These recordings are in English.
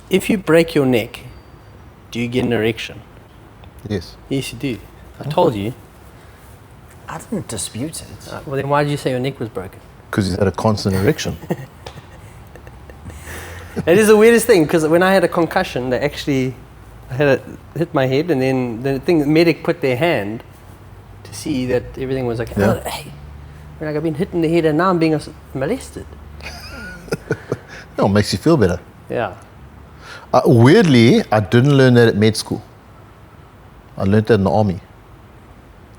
if you break your neck, do you get an erection? Yes. Yes, you do. I told you. I didn't dispute it. Well, then why did you say your neck was broken? Because he's had a constant erection. It is the weirdest thing, because when I had a concussion, they actually hit my head, and then the medic put their hand to see that everything was okay. Yeah. Oh, hey, I've been hit in the head and now I'm being molested. No, it makes you feel better. Yeah. Weirdly, I didn't learn that at med school. I learned that in the army,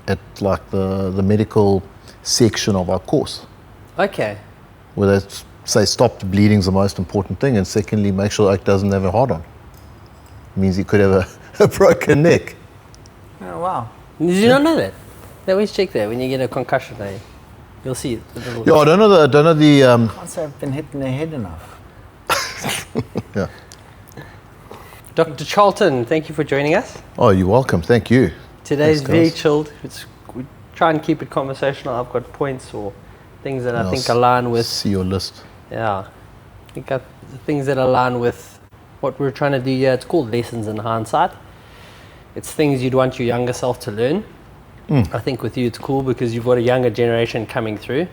at like the medical section of our course, Okay. where they say stop the bleeding is the most important thing, and secondly, make sure it doesn't have a hard on. Means he could have a broken neck. Oh, wow. Did you not know that? They always check that when you get a concussion. You'll see it. Yeah, I don't know the. Can't say I've been hit in the head enough. Yeah. Dr. Charlton, thank you for joining us. Oh, you're welcome. Thank you. Today's Thanks, very guys. chilled. We try and keep it conversational. I've got points or things that I I'll think align with. See your list. Yeah. I think the things that align with what we're trying to do here. It's called Lessons in Hindsight. It's things you'd want your younger self to learn. I think with you it's cool because you've got a younger generation coming through.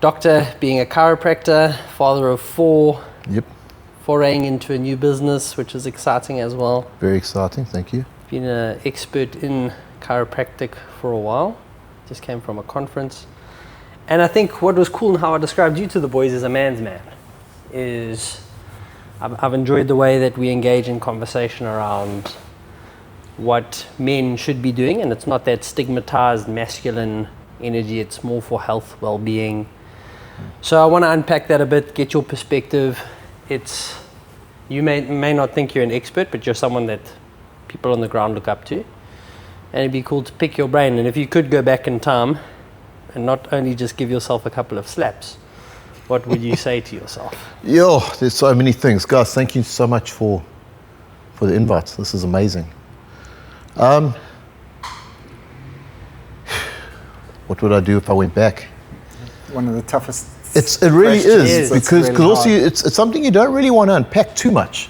Doctor, being a chiropractor, father of 4, Yep. foraying into a new business, which is exciting as well. Very exciting. Thank you. Been an expert in chiropractic for a while. Just came from a conference. And I think what was cool and how I described you to the boys as a man's man is I've enjoyed the way that we engage in conversation around what men should be doing, and it's not that stigmatized masculine energy, it's more for health, well-being. So I want to unpack that a bit, get your perspective. You may not think you're an expert, but you're someone that people on the ground look up to, and it'd be cool to pick your brain. And if you could go back in time and not only just give yourself a couple of slaps, what would you say to yourself? Yo, there's so many things. Guys, thank you so much for the invites. This is amazing. What would I do if I went back? One of the toughest. It really questions. is, It's because really also hard. it's something you don't really want to unpack too much,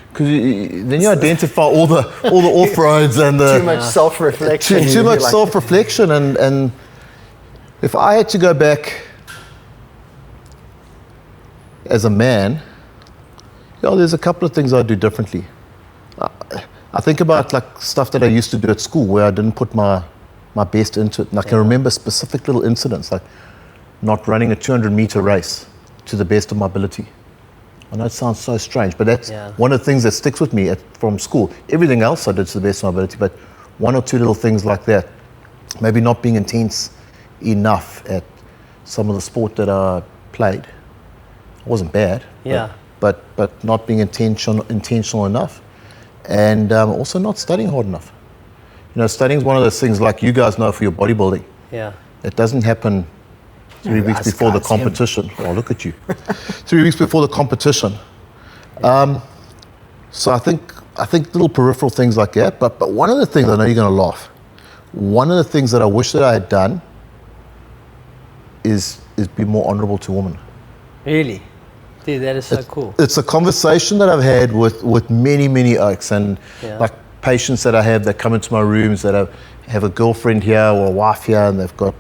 because then you identify all the off-roads and the Too much self-reflection. too You're much like, self-reflection, and if I had to go back as a man, there's a couple of things I'd do differently. I think about like stuff that I used to do at school where I didn't put my best into it, and I can remember specific little incidents like not running a 200-meter race to the best of my ability. I know it sounds so strange, but that's one of the things that sticks with me from school. Everything else I did to the best of my ability, but one or two little things like that. Maybe not being intense enough at some of the sport that I played. It wasn't bad, but not being intentional enough. And also not studying hard enough. Studying is one of those things, like you guys know, for your bodybuilding. Yeah. It doesn't happen 3 weeks before the competition. Oh, look at you. 3 weeks before the competition. So I think little peripheral things like that. But one of the things, I know you're going to laugh, one of the things that I wish that I had done is be more honorable to women. Really? Dude, that is so cool. It's a conversation that I've had with many oaks, and like patients that I have that come into my rooms that have a girlfriend here or a wife here, and they've got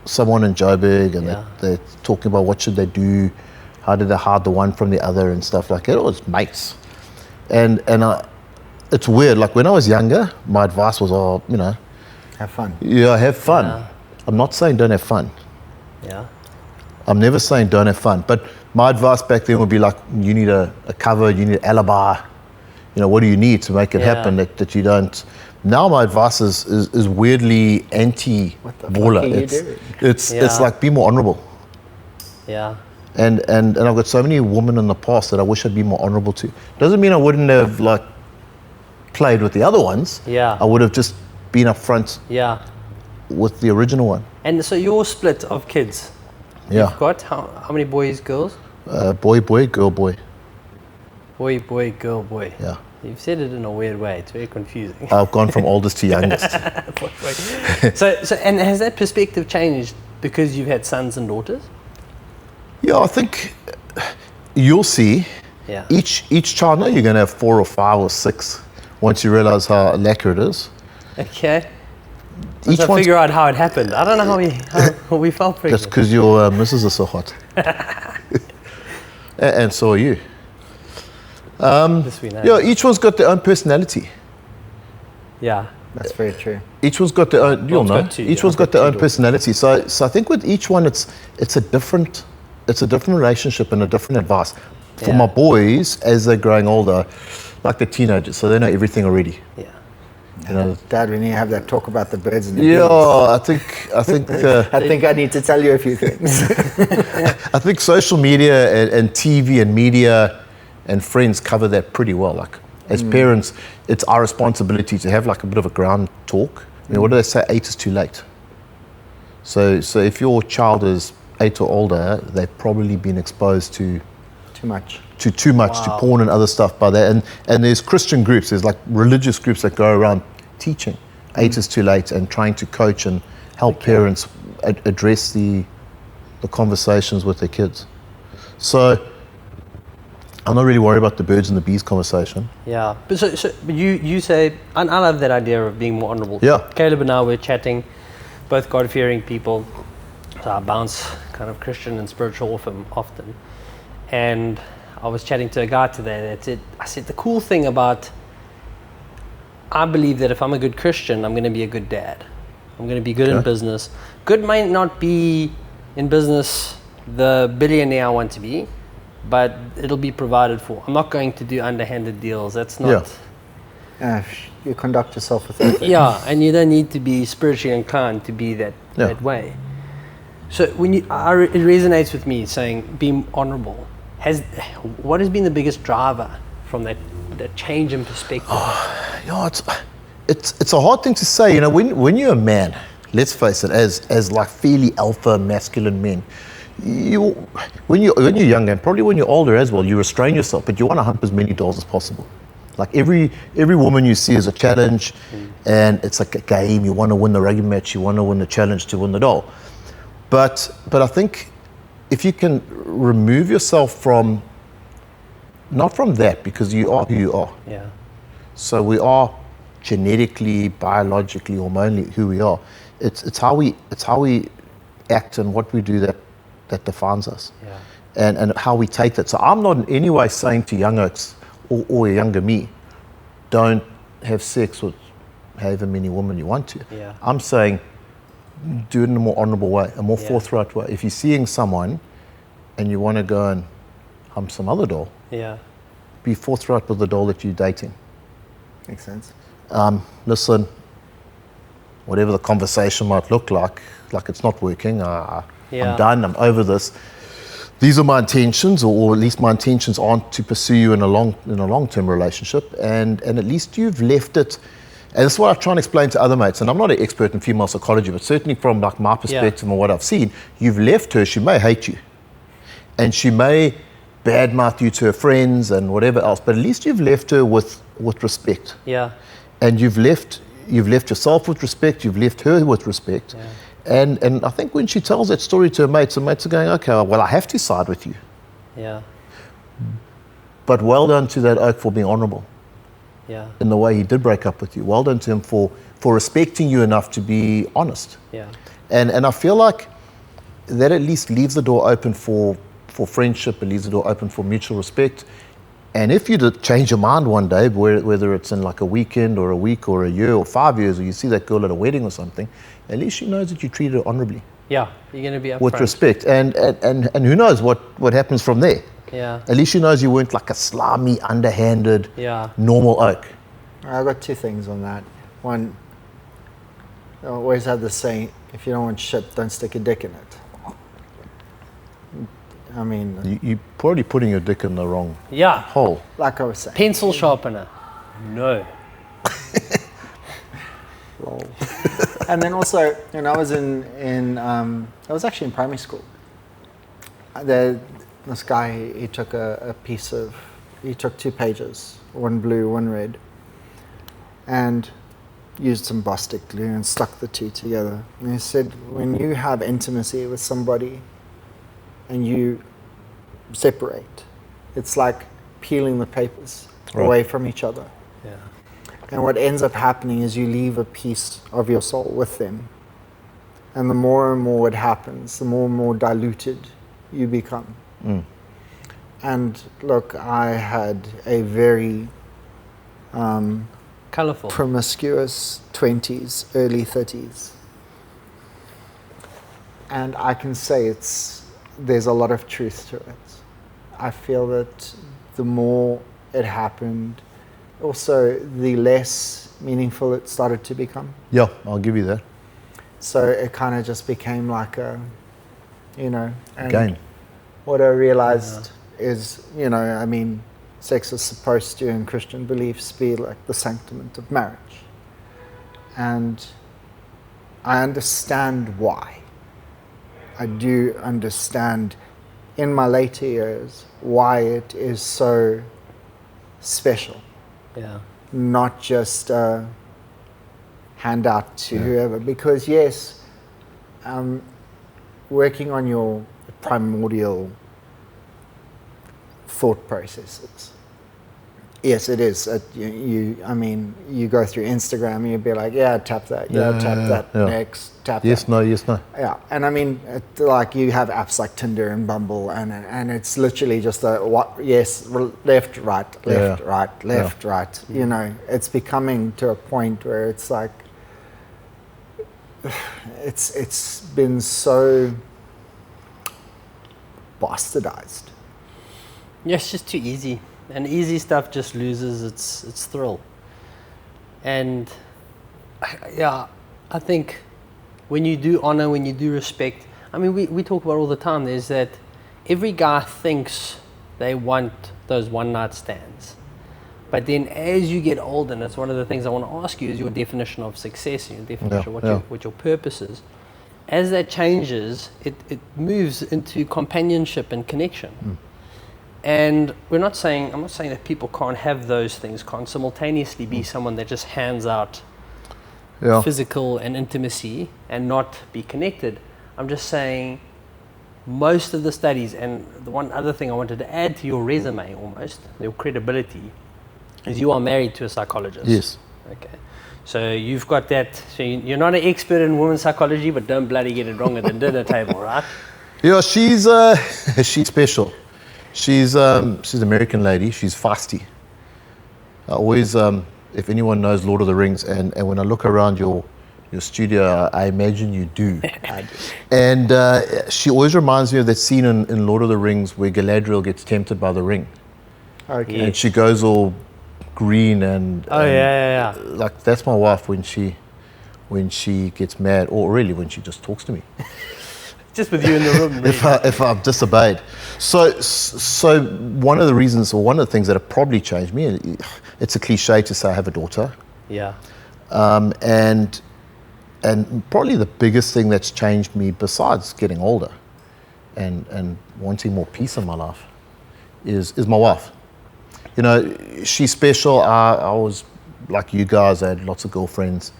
someone in Joburg, and they're talking about what should they do, how did they hide the one from the other and stuff like that. It was mates. And it's weird, like when I was younger, my advice was, have fun. Yeah, have fun. Yeah. I'm not saying don't have fun. Yeah. I'm never saying don't have fun, but my advice back then would be like, you need a cover, you need an alibi. What do you need to make it happen that you don't? Now my advice is weirdly anti-baller. It's like, be more honorable. Yeah. And I've got so many women in the past that I wish I'd be more honorable to. Doesn't mean I wouldn't have like played with the other ones. Yeah. I would have just been up front with the original one. And so your split of kids, you've got how many boys, girls? Boy, girl, boy. Boy, girl, boy. Yeah. You've said it in a weird way. It's very confusing. I've gone from oldest to youngest. So and has that perspective changed because you've had sons and daughters? Yeah, I think you'll see Yeah. Each child, no, you're going to have 4 or 5 or 6 once you realize how lacquer it is. Okay. Each Let's one's- figure out how it happened. I don't know how we felt pregnant. That's because your missus is so hot. And so are you. This we know. Yeah, each one's got their own personality. Yeah. That's very true. Each one's got their own, you'll I've know. got 2, Each yeah. one's I've got got their 2 own daughters. personality. So I think with each one, it's a different relationship and a different advice. For Yeah. my boys, as they're growing older, like they're teenagers, so they know everything already. Yeah. You know. Dad, we need to have that talk about the birds and the Yeah, bees. I think I need to tell you a few things. I think social media and TV and media and friends cover that pretty well. Like as parents, it's our responsibility to have like a bit of a ground talk. You know, what do they say? 8 is too late. So if your child is 8 or older, they've probably been exposed to Too much. too much, to Wow. porn and other stuff by that. And there's Christian groups, there's like religious groups that go around teaching 8 is too late and trying to coach and help parents address the conversations with their kids. So I'm not really worried about the birds and the bees conversation. Yeah, but but you say, and I love that idea of being more honourable. Yeah. Caleb and I were chatting, both God-fearing people, so I bounce kind of Christian and spiritual off him often. And I was chatting to a guy today that said, I said, the cool thing about, I believe that if I'm a good Christian, I'm going to be a good dad. I'm going to be good in Okay. business. Good might not be in business the billionaire I want to be, but it'll be provided for. I'm not going to do underhanded deals. That's not. You conduct yourself with ethics. Yeah, and you don't need to be spiritually inclined to be that way. So when it resonates with me saying being honourable. What has been the biggest driver from that change in perspective? Yeah, it's a hard thing to say. You know, when you're a man, let's face it, as like fairly alpha masculine men, when you're younger and probably when you're older as well, you restrain yourself, but you want to hump as many dolls as possible. Like every woman you see is a challenge, and it's like a game. You want to win the rugby match, you want to win the challenge to win the doll. But I think if you can remove yourself from, not from that, because you are who you are. Yeah. So we are genetically, biologically, hormonally who we are. It's how we act and what we do that defines us. Yeah. And how we take that. So I'm not in any way saying to young oaks or a younger me, don't have sex with however many women you want to. Yeah. I'm saying do it in a more honourable way, a more Yeah. forthright way. If you're seeing someone and you want to go and hump some other doll, Yeah. be forthright with the doll that you're dating. Makes sense. Listen, whatever the conversation might look like it's not working, Yeah. I'm done, I'm over this. These are my intentions, or at least my intentions aren't to pursue you in a long-term relationship, and at least you've left it. And that's what I try and explain to other mates, and I'm not an expert in female psychology, but certainly from like my perspective and what I've seen, you've left her, she may hate you, and she may badmouth you to her friends and whatever else, but at least you've left her with respect. Yeah. And you've left yourself with respect, you've left her with respect. Yeah. And I think when she tells that story to her mates are going, okay, well, I have to side with you. Yeah. But well done to that oak for being honourable Yeah. in the way he did break up with you. Well done to him for respecting you enough to be honest. Yeah. And I feel like that at least leaves the door open for friendship, it leaves the door open for mutual respect. And if you did change your mind one day, whether it's in like a weekend or a week or a year or 5 years, or you see that girl at a wedding or something, at least she knows that you treated her honourably, Yeah. You're going to be upfront. with respect. And who knows what happens from there. Yeah. At least she knows you weren't like a slimy, underhanded, Yeah. normal oak. I've got 2 things on that. One, I always have this saying, if you don't want shit, don't stick a dick in it. I mean, You're probably putting your dick in the wrong Yeah. hole. like I was saying. Pencil sharpener. No. And then also, when I was I was actually in primary school. This guy, he took he took 2 pages, one blue, one red, and used some Bostik glue and stuck the 2 together. And he said, when you have intimacy with somebody and you separate, it's like peeling the papers Right. away from each other. Yeah. And what ends up happening is you leave a piece of your soul with them. And the more and more it happens, the more and more diluted you become. And look, I had a very Colorful. promiscuous 20s, early 30s. And I can say there's a lot of truth to it. I feel that the more it happened, also the less meaningful it started to become. Yeah, I'll give you that. So it kind of just became like a, and Game. what I realized is, I mean, sex is supposed to, in Christian beliefs, be like the sacrament of marriage. And I understand why. I do understand in my later years why it is so special. Yeah. Not just a handout to whoever. Because yes, working on your primordial thought processes. Yes, it is. You go through Instagram and you'll be like, tap that, tap that, next, tap Yes, that. no, yes, no. Yeah, and I mean, like you have apps like Tinder and Bumble, and it's literally just left, right, left, right. It's becoming to a point where it's like, it's been so bastardized. Yeah, it's just too easy. And easy stuff just loses its thrill. And I think when you do honor, when you do respect, I mean, we talk about all the time, is that every guy thinks they want those one-night stands. But then as you get older, and it's one of the things I want to ask you, is your definition of success, your definition of what your purpose is. As that changes, it moves into companionship and connection. And I'm not saying that people can't have those things, can't simultaneously be someone that just hands out physical and intimacy and not be connected. I'm just saying most of the studies, and the one other thing I wanted to add to your resume almost, your credibility, is you are married to a psychologist. Yes. Okay. So you've got that, so you're not an expert in women's psychology, but don't bloody get it wrong at the dinner table, right? Yeah, she's special. She's an American lady. She's feisty. I always, if anyone knows Lord of the Rings, and when I look around your studio, I imagine you do. I do. And she always reminds me of that scene in Lord of the Rings where Galadriel gets tempted by the ring. Okay. And she goes all green and like that's my wife when she gets mad, or really when she just talks to me. Just with you in the room. Really. if I've disobeyed. So one of the reasons, or one of the things that have probably changed me, it's a cliche to say I have a daughter. Yeah. And probably the biggest thing that's changed me, besides getting older and wanting more peace in my life, is my wife. She's special. I was like you guys. I had lots of girlfriends.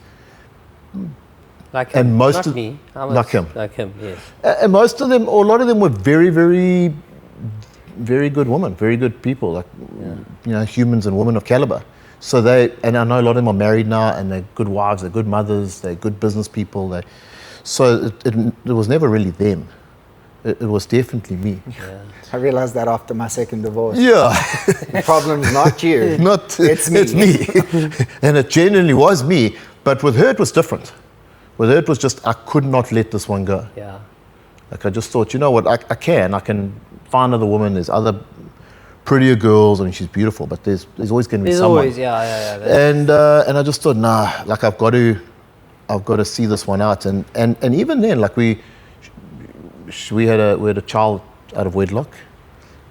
Like him, and most not of, me. like him. Like him, yes. And most of them, or a lot of them, were very, very, very good women, very good people, like humans and women of caliber. So and I know a lot of them are married now, and they're good wives, they're good mothers, they're good business people. So it was never really them. It was definitely me. Yeah. I realized that after my second divorce. Yeah. The problem's not you. It's me. It's me. And it genuinely was me. But with her, it was different. With her, it was just, I could not let this one go. Yeah. Like I just thought, you know what, I can find another woman. There's other prettier girls. I mean, she's beautiful, but there's always going to be someone. There's always, And I just thought, nah, like I've got to see this one out. And even then, like we had a child out of wedlock.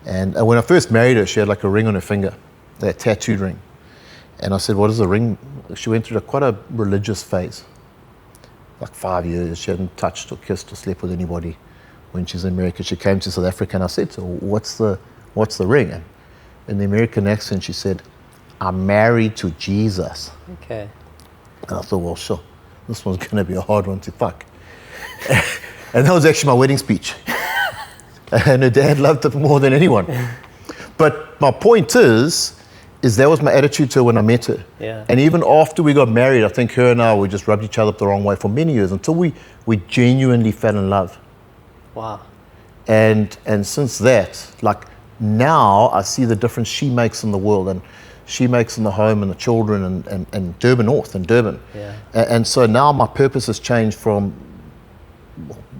And when I first married her, she had like a ring on her finger, that tattooed ring. And I said, what is a ring? She went through quite a religious phase. Like 5 years, she hadn't touched or kissed or slept with anybody. When she's in America, she came to South Africa, and I said to her, what's the ring? And in the American accent, she said, I'm married to Jesus. Okay. And I thought, well, sure, this one's going to be a hard one to fuck. And that was actually my wedding speech. And her dad loved it more than anyone. but my point is that was my attitude to her when I met her. Yeah. And even after we got married, I think her and I, we just rubbed each other up the wrong way for many years until we genuinely fell in love. Wow. And since that, like now I see the difference she makes in the world and she makes in the home and the children and Durban North and Durban. Yeah. And so now my purpose has changed from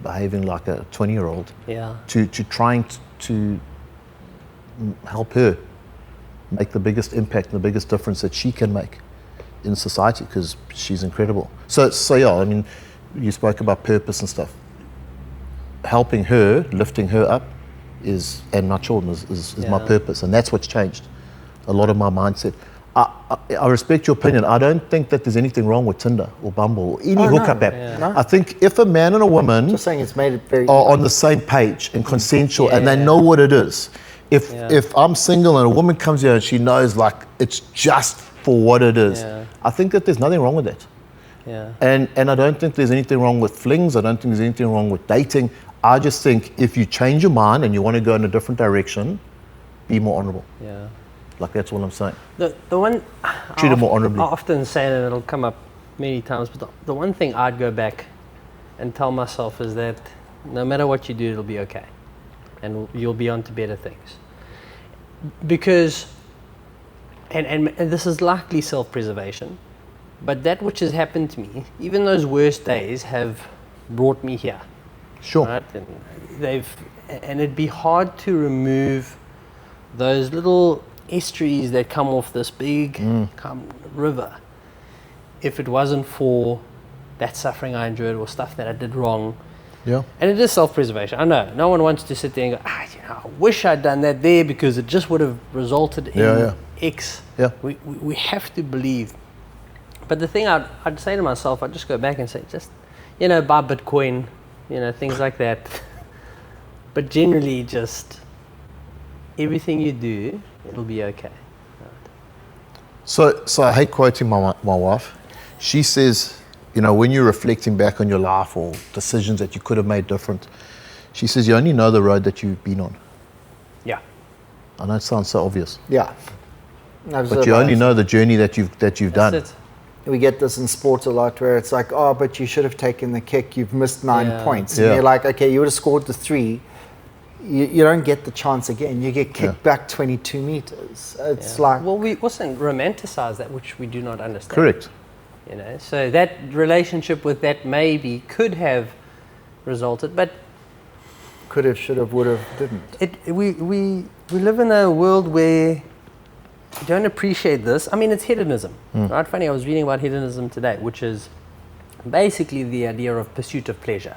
behaving like a 20-year-old Yeah. to trying to help her make the biggest impact and the biggest difference that she can make in society, because she's incredible. So yeah, I mean, you spoke about purpose and stuff. Helping her, lifting her up and my children is my purpose, and that's what's changed a lot of my mindset. I respect your opinion. I don't think that there's anything wrong with Tinder or Bumble or any hookup app. Yeah. No. I think if a man and a woman Just saying, it's made it very. are on the same page and consensual and they Yeah. know what it is. If Yeah. if I'm single and a woman comes here and she knows like it's just for what it is, Yeah. I think that there's nothing wrong with that. Yeah. And I don't think there's anything wrong with flings. I don't think there's anything wrong with dating. I just think if you change your mind and you want to go in a different direction, be more honorable. Yeah. Like that's all I'm saying. The one Treat it more honorably. I often say, and it'll come up many times, but the one thing I'd go back and tell myself is that no matter what you do, it'll be okay, and you'll be on to better things. Because, and this is likely self-preservation, but that which has happened to me, even those worst days, have brought me here. Sure. Right? And it'd be hard to remove those little estuaries that come off this big river if it wasn't for that suffering I endured or stuff that I did wrong. Yeah. And it is self-preservation. I know no one wants to sit there and go, I wish I'd done that there because it just would have resulted in X. Yeah. We have to believe. But the thing I'd say to myself, I'd just go back and say, just, buy Bitcoin, things like that. But generally, just everything you do, it'll be okay. So I hate quoting my wife. She says, when you're reflecting back on your life or decisions that you could have made different, she says you only know the road that you've been on. Yeah. I know it sounds so obvious, Yeah. but you only know the journey that you've done. That's it. We get this in sports a lot where it's like, oh, but you should have taken the kick. You've missed 9 points. Yeah. And you're like, okay, you would have scored the 3. You don't get the chance again. You get kicked back 22 meters. It's like... Well, we also romanticize that, which we do not understand. Correct. So that relationship with that maybe could have resulted, but Could have, should have, would have, didn't. we live in a world where we don't appreciate this. I mean, it's hedonism, right? Funny, I was reading about hedonism today, which is basically the idea of pursuit of pleasure.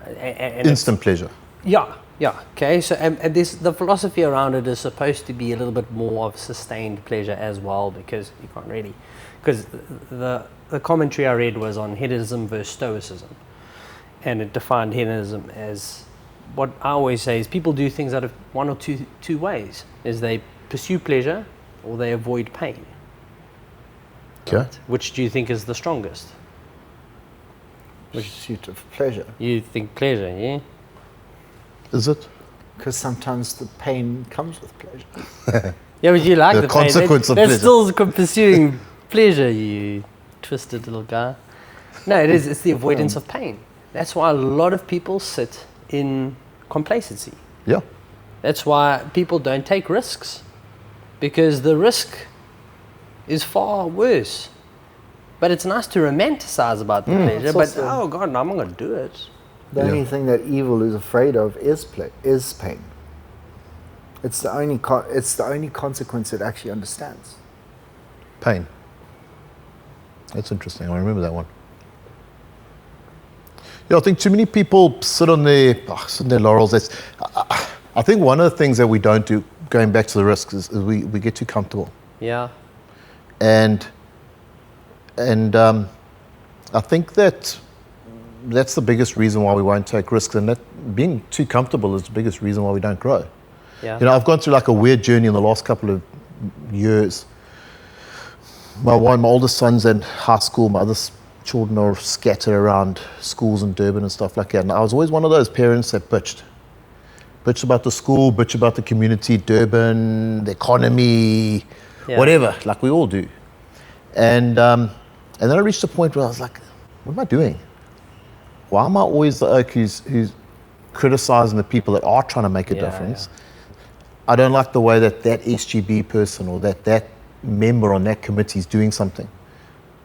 And Instant pleasure. Yeah. Okay. So, and this, the philosophy around it is supposed to be a little bit more of sustained pleasure as well, because you can't really, because the commentary I read was on hedonism versus stoicism, and it defined hedonism as, what I always say is people do things out of one or two ways: is they pursue pleasure or they avoid pain. Okay. Right? Which do you think is the strongest? Pursuit of pleasure. You think pleasure, yeah? Is it? Because sometimes the pain comes with pleasure. Yeah, but you like The the pain. consequence of That's pleasure. still pursuing pleasure, you twisted little guy. No, it is. It's the avoidance of pain. That's why a lot of people sit in complacency. Yeah. That's why people don't take risks, because the risk is far worse. But it's nice to romanticize about the pleasure. It's But also- oh God, no, I'm not going to do it. The only thing that evil is afraid of is pain. It's the only consequence it actually understands. Pain. That's interesting. I remember that one. Yeah, I think too many people sit on their laurels. I think one of the things that we don't do, going back to the risks, is we get too comfortable. Yeah. And I think that's the biggest reason why we won't take risks, and that being too comfortable is the biggest reason why we don't grow. Yeah. I've gone through like a weird journey in the last couple of years. My oldest son's in high school, my other children are scattered around schools in Durban and stuff like that, and I was always one of those parents that bitched Bitch about the school, bitch about the community, Durban, the economy, whatever, like we all do. And then I reached a point where I was like, what am I doing? Why am I always the oak who's criticizing the people that are trying to make a difference? I don't like the way that SGB person or that member on that committee is doing something.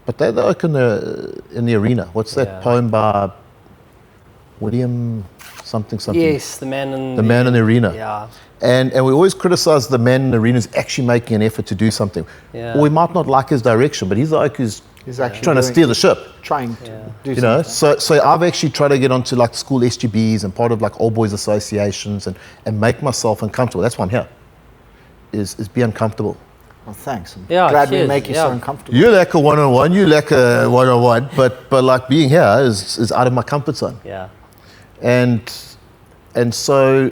But they're the oak in the arena. What's that poem by William something? Yes, the man in the arena. Yeah. And we always criticize the man in the arena who's actually making an effort to do something. Yeah. Or we might not like his direction, but he's the oak who's actually trying to steer the ship. Trying to do You know, something. so I've actually tried to get onto like school SGBs and part of like old boys associations and make myself uncomfortable. That's why I'm here. Is be uncomfortable. Well, thanks. I'm Yeah, glad we cheers. make you so uncomfortable. You lack a one-on-one, you lack a one-on-one, but like being here is out of my comfort zone. Yeah. And so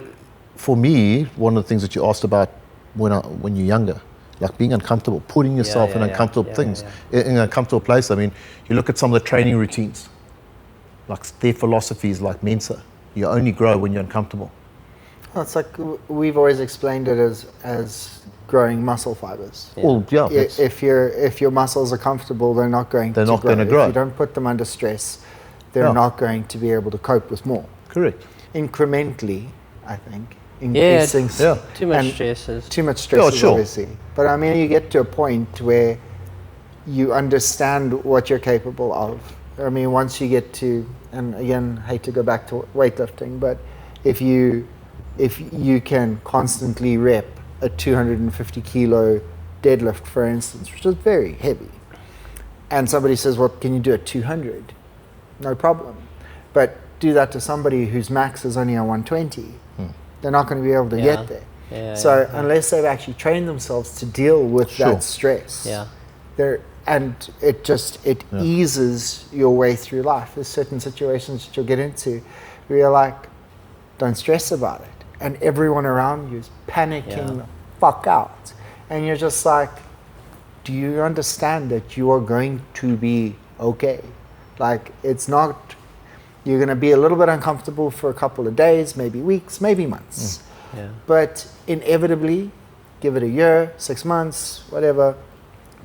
for me, one of the things that you asked about when you're younger, like being uncomfortable, putting yourself in uncomfortable things, in an uncomfortable place. I mean, you look at some of the training routines, like their philosophies like Mensa. You only grow when you're uncomfortable. Well, it's like we've always explained it as growing muscle fibers. Well, If your muscles are comfortable, they're not going to grow. If you don't put them under stress, they're not going to be able to cope with more. Correct. Incrementally, I think. Increasing. Too much stress is. Too much stress, obviously. But I mean, you get to a point where you understand what you're capable of. I mean, once you get to, and again, hate to go back to weightlifting, but if you can constantly rep a 250 kilo deadlift, for instance, which is very heavy, and somebody says, well, can you do a 200? No problem. But do that to somebody whose max is only a 120. They're not going to be able to get there. Unless they've actually trained themselves to deal with that stress, and it eases your way through life. There's certain situations that you'll get into where you're like, don't stress about it. And everyone around you is panicking the fuck out. And you're just like, do you understand that you are going to be okay? Like, it's not, you're going to be a little bit uncomfortable for a couple of days, maybe weeks, maybe months. But inevitably, give it a year, 6 months, whatever,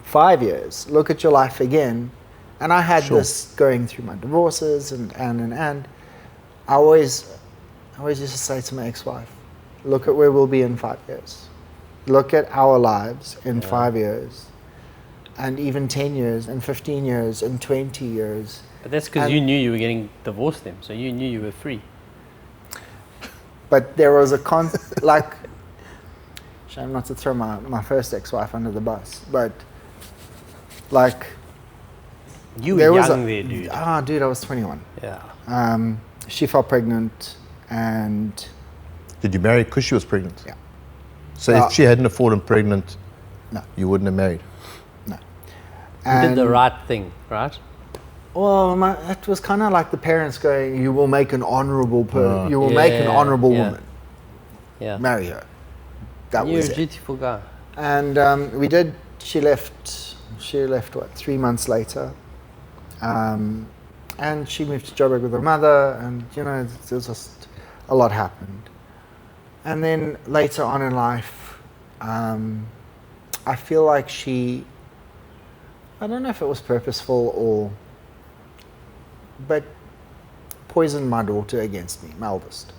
5 years, look at your life again. And I had this going through my divorces and I always used to say to my ex-wife, look at where we'll be in 5 years. Look at our lives in 5 years, and even 10 years, and 15 years, and 20 years. But that's because you knew you were getting divorced then, so you knew you were free. But there was a like, shame not to throw my first ex-wife under the bus, but like, you were young there, dude. Dude, I was 21. Yeah. She fell pregnant, and did you marry because she was pregnant? Yeah. So if she hadn't fallen pregnant, no, you wouldn't have married. No. You did the right thing, right? Well, it was kind of like the parents going, "You will make an honourable you will make an honourable woman. Yeah. Marry her." That You're was a it. beautiful guy. And we did. She left. What, 3 months later. And she moved to Joburg with her mother, and there was just a lot happened. And then later on in life, I feel like I don't know if it was purposeful but poisoned my daughter against me, my eldest.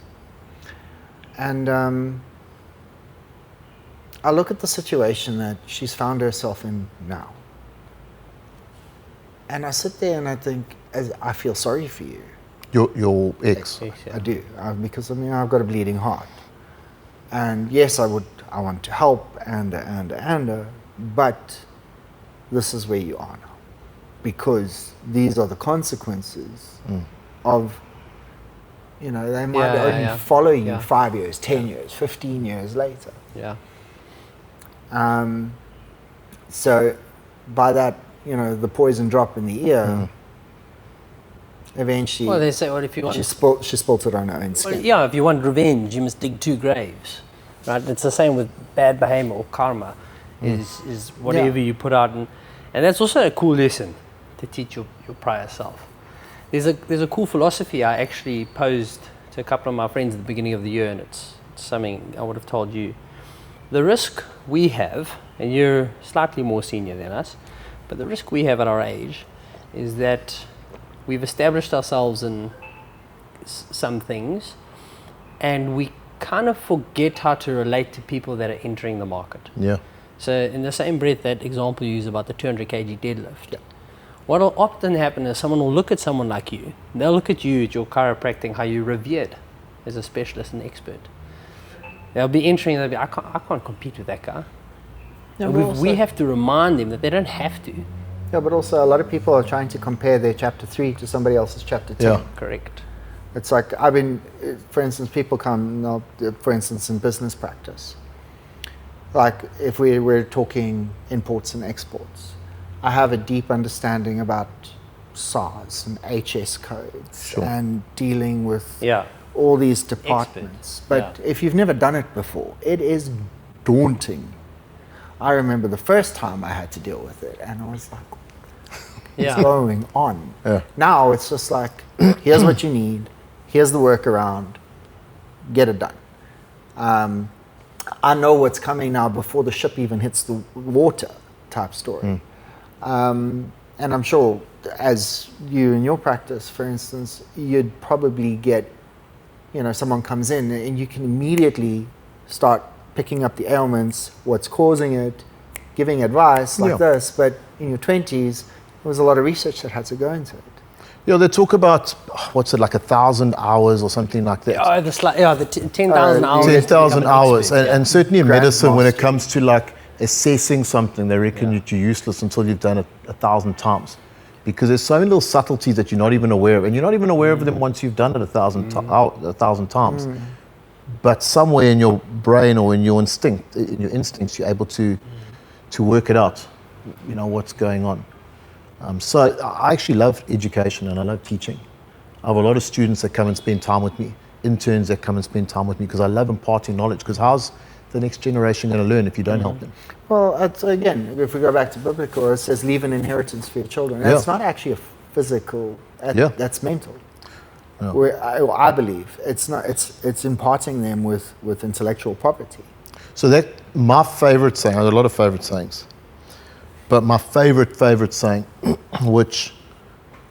And I look at the situation that she's found herself in now. And I sit there and I think, I feel sorry for you. Your ex. I do, because I've got a bleeding heart. And yes, I want to help but this is where you are now. Because these are the consequences of, they might only follow you 5 years, 10 years, 15 years later. Yeah. So by that, the poison drop in the ear, eventually. Well, they say, if you want, she spilt it on her own skin. Well, if you want revenge, you must dig 2 graves, right? It's the same with bad behavior or karma, is whatever you put out, and that's also a cool lesson to teach your prior self. There's a cool philosophy I actually posed to a couple of my friends at the beginning of the year, and it's something I would have told you. The risk we have, and you're slightly more senior than us, but the risk we have at our age is that we've established ourselves in some things, and we kind of forget how to relate to people that are entering the market. Yeah. So in the same breath, that example you use about the 200 kg deadlift, what will often happen is someone will look at someone like you, and they'll look at you, at your chiropractic, how you're revered as a specialist and expert. They'll be entering, they'll be, I can't compete with that guy. Yeah, And we have to remind them that they don't have to. Yeah, but also a lot of people are trying to compare their chapter 3 to somebody else's chapter 10. Yeah. Correct. It's like, for instance, people come, for instance, in business practice. Like if we're talking imports and exports, I have a deep understanding about SARS and HS codes and dealing with all these departments. But if you've never done it before, it is daunting. I remember the first time I had to deal with it, and I was like, what's going on? Yeah. Now it's just like, here's what you need, here's the workaround, get it done. I know what's coming now before the ship even hits the water type story. And I'm sure as you in your practice, for instance, you'd probably get, someone comes in and you can immediately start picking up the ailments, what's causing it, giving advice like this. But in your 20s, there was a lot of research that had to go into it. Yeah, they talk about, what's it, like 1,000 hours or something like that. Oh, the 10,000 hours. 10,000 hours. And certainly in medicine, when it Grandmaster. comes to like assessing something, they reckon you're useless until you've done it 1,000 times. Because there's so many little subtleties that you're not even aware of. And you're not even aware of them once you've done it 1,000 times. But somewhere in your brain or in your instincts, you're able to work it out, what's going on. So I actually love education and I love teaching. I have a lot of students that come and spend time with me, interns that come and spend time with me because I love imparting knowledge, because how's the next generation going to learn if you don't help them? Well, again, if we go back to biblical, it says leave an inheritance for your children. And it's not actually a physical, that's mental. Yeah. Where I believe it's imparting them with intellectual property. So that, my favorite saying, I have a lot of favorite sayings, but my favorite saying, which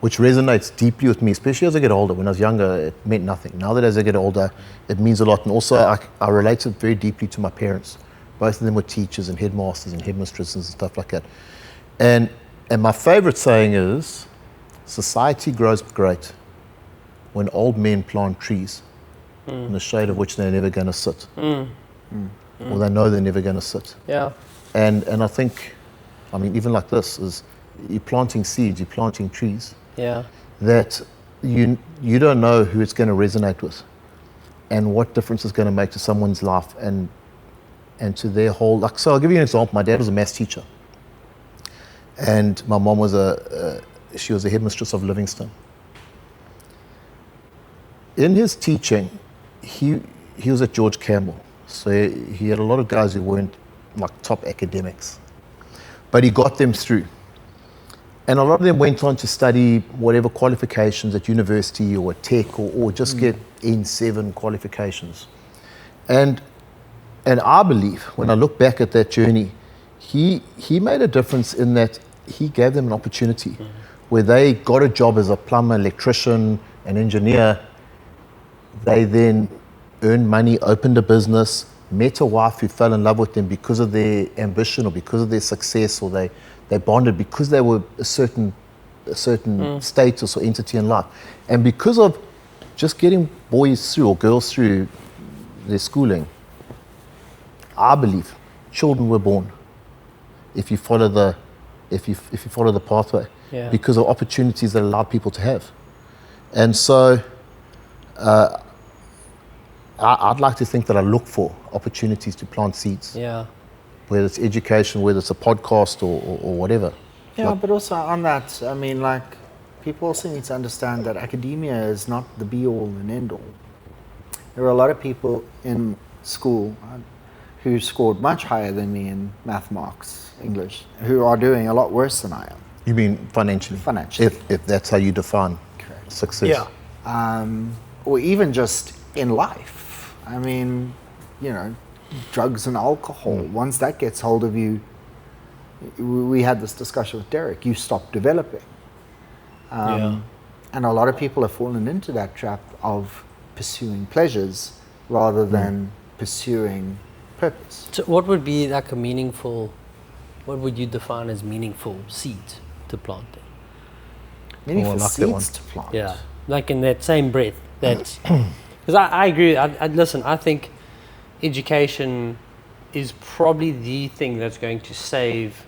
resonates deeply with me, especially as I get older. When I was younger, it meant nothing. Now that as I get older, it means a lot. And also, I relate it very deeply to my parents. Both of them were teachers and headmasters and headmistresses and stuff like that. And my favorite saying is, society grows great when old men plant trees in the shade of which they're never going to sit. Or they know they're never going to sit. Yeah. And I think, even like this, is you're planting seeds, you're planting trees. Yeah. That you don't know who it's going to resonate with and what difference it's going to make to someone's life and to their whole, so I'll give you an example. My dad was a maths teacher and my mom was she was a headmistress of Livingston. In his teaching, he was at George Campbell, so he had a lot of guys who weren't like top academics, but he got them through. And a lot of them went on to study whatever qualifications at university or at tech or just get N7 qualifications. And I believe, when I look back at that journey, he made a difference in that he gave them an opportunity where they got a job as a plumber, electrician, an engineer. They then earned money, opened a business, met a wife who fell in love with them because of their ambition or because of their success, or they bonded because they were a certain status or entity in life. And because of just getting boys through or girls through their schooling, I believe children were born if you follow the pathway, because of opportunities that allowed people to have. And so I'd like to think that I look for opportunities to plant seeds. Yeah. Whether it's education, whether it's a podcast or whatever. Yeah, but also on that, people also need to understand that academia is not the be-all and end-all. There are a lot of people in school who scored much higher than me in math marks, English, who are doing a lot worse than I am. You mean financially? Financially. If that's how you define success. Yeah. Or even just in life. drugs and alcohol. Once that gets hold of you, we had this discussion with Derek, you stop developing. And a lot of people have fallen into that trap of pursuing pleasures rather than pursuing purpose. So what would be like what would you define as meaningful seeds to plant then? Meaningful like that one. seeds to plant. Yeah, like in that same breath. That's because I agree. Listen, I think education is probably the thing that's going to save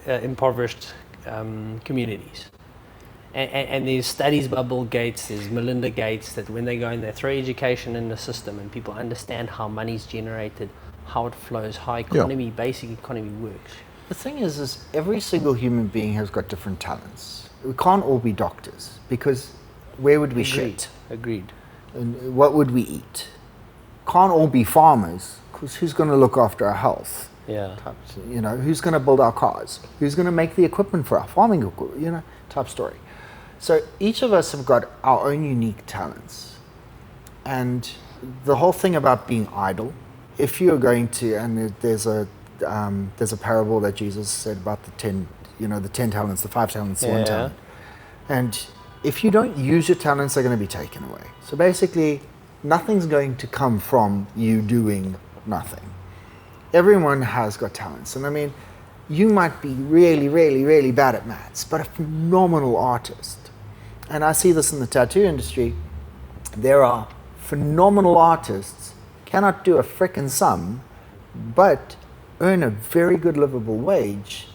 impoverished communities. And there's studies by Bill Gates, there's Melinda Gates, that when they go in, they throw education in the system and people understand how money's generated, how it flows, how basic economy works. The thing is every single human being has got different talents. We can't all be doctors, because where would we shit? Agreed. And what would we eat? Can't all be farmers, because who's going to look after our health? Yeah. Who's going to build our cars? Who's going to make the equipment for our farming equipment? Type story. So each of us have got our own unique talents. And the whole thing about being idle, if you're going to, and there's a parable that Jesus said about the 10 talents, the 5 talents, the 1 talent. And if you don't use your talents, they're going to be taken away. So basically, nothing's going to come from you doing nothing. Everyone has got talents. And I mean, you might be really, really, really bad at maths, but a phenomenal artist. And I see this in the tattoo industry. There are phenomenal artists, cannot do a frickin' sum, but earn a very good livable wage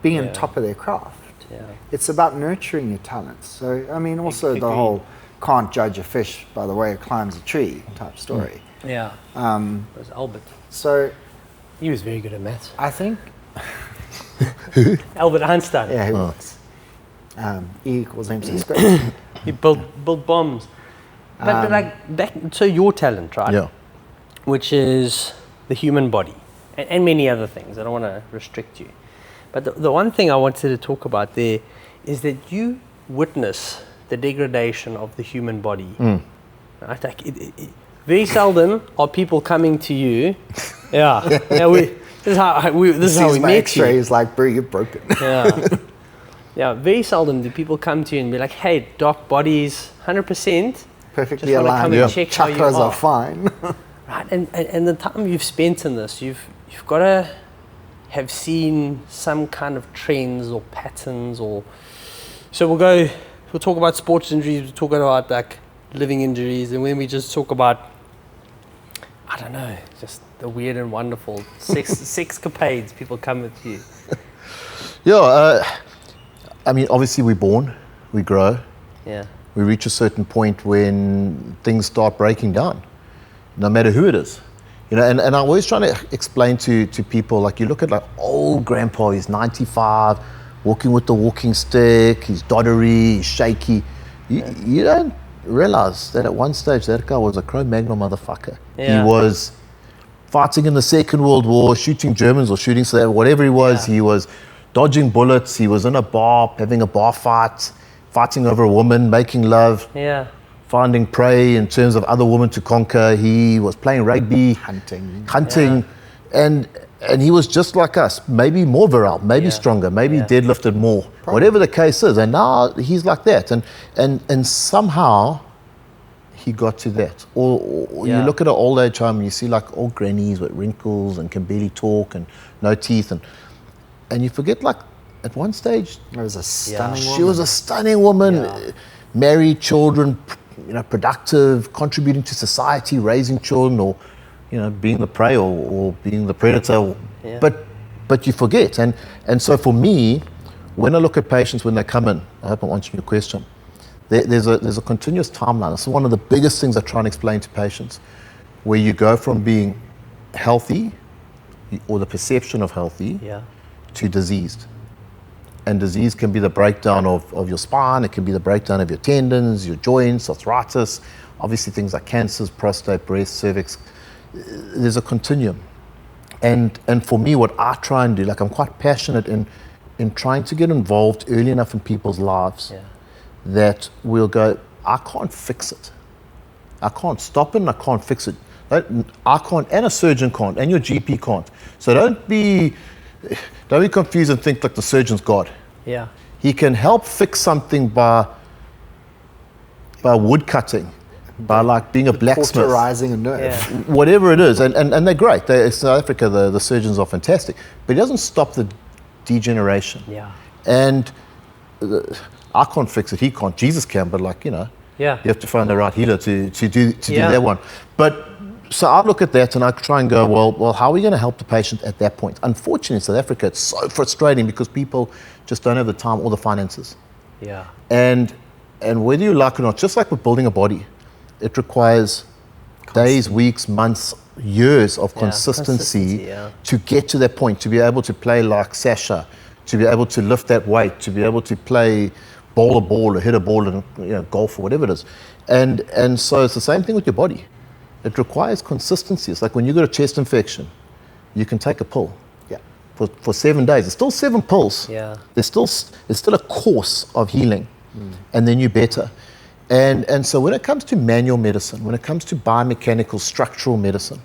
being on top of their craft. Yeah. It's about nurturing your talents. So, I mean, also the whole can't judge a fish by the way it climbs a tree type story. Yeah. It was Albert. So He was very good at maths. I think... Albert Einstein. Yeah, he was. E equals MC squared. He built bombs. But like back to your talent, right? Yeah. Which is the human body and many other things. I don't want to restrict you. But the one thing I wanted to talk about there is that you witness the degradation of the human body. Right? Like very seldom are people coming to you. This is how we met X-ray you. is like, bro, you're broken. Very seldom do people come to you and be like, hey, doc, body's 100%. Perfectly Just wanna aligned. come and check how you Chakras are. are fine. Right, and the time you've spent in this, you've got to have seen some kind of trends or patterns, or so we'll talk about sports injuries, we'll talk about like living injuries, and then we just talk about, I don't know, just the weird and wonderful sexcapades people come with you. I mean, obviously we're born, we grow, Yeah. we reach a certain point when things start breaking down, no matter who it is. And I'm always trying to explain to people, like you look at like old grandpa, he's 95, walking with the walking stick, he's doddery, he's shaky. You don't realize that at one stage that guy was a Cro-Magnon motherfucker. Yeah. He was fighting in the Second World War, shooting Germans or shooting whatever he was. He was dodging bullets, he was in a bar, having a bar fight, fighting over a woman, making love. Yeah. Finding prey in terms of other women to conquer. He was playing rugby, hunting, and he was just like us, maybe more virile, maybe stronger, maybe deadlifted more, whatever the case is. And now he's like that, and somehow he got to that. Or you look at an old age home and you see like old grannies with wrinkles and can barely talk and no teeth, and you forget like at one stage It was a stunning woman. she was a stunning woman, married, children, productive, contributing to society, raising children, or being the prey or being the predator. But you forget, and so for me, when I look at patients when they come in, I hope I'm answering your question. There's a continuous timeline. This is one of the biggest things I try and explain to patients, where you go from being healthy, or the perception of healthy, to diseased. And disease can be the breakdown of your spine, it can be the breakdown of your tendons, your joints, arthritis, obviously things like cancers, prostate, breast, cervix. There's a continuum. And for me, what I try and do, like I'm quite passionate in trying to get involved early enough in people's lives that we'll go, I can't fix it. I can't stop it and I can't fix it. I can't, and a surgeon can't, and your GP can't. So don't be confused and think like the surgeon's God. Yeah. He can help fix something by wood cutting, by like being a blacksmith, Cauterizing a nerve. Yeah. whatever it is, and they're great. In South Africa, the surgeons are fantastic, but it doesn't stop the degeneration. Yeah. And I can't fix it. He can't. Jesus can, but like Yeah. you have to find the right healer to do Yeah. that one. But so I look at that and I try and go, well, how are we going to help the patient at that point? Unfortunately, in South Africa, it's so frustrating because people just don't have the time or the finances. Yeah. And whether you like it or not, just like with building a body, it requires days, weeks, months, years of consistency yeah. to get to that point, to be able to play like Sasha, to be able to lift that weight, to be able to play bowl a ball or hit a ball in golf or whatever it is. And so it's the same thing with your body. It requires consistency. It's like when you got a chest infection, you can take a pill. Yeah. For 7 days. It's still 7 pills. Yeah. It's still a course of healing, and then you're better. And so when it comes to manual medicine, when it comes to biomechanical structural medicine,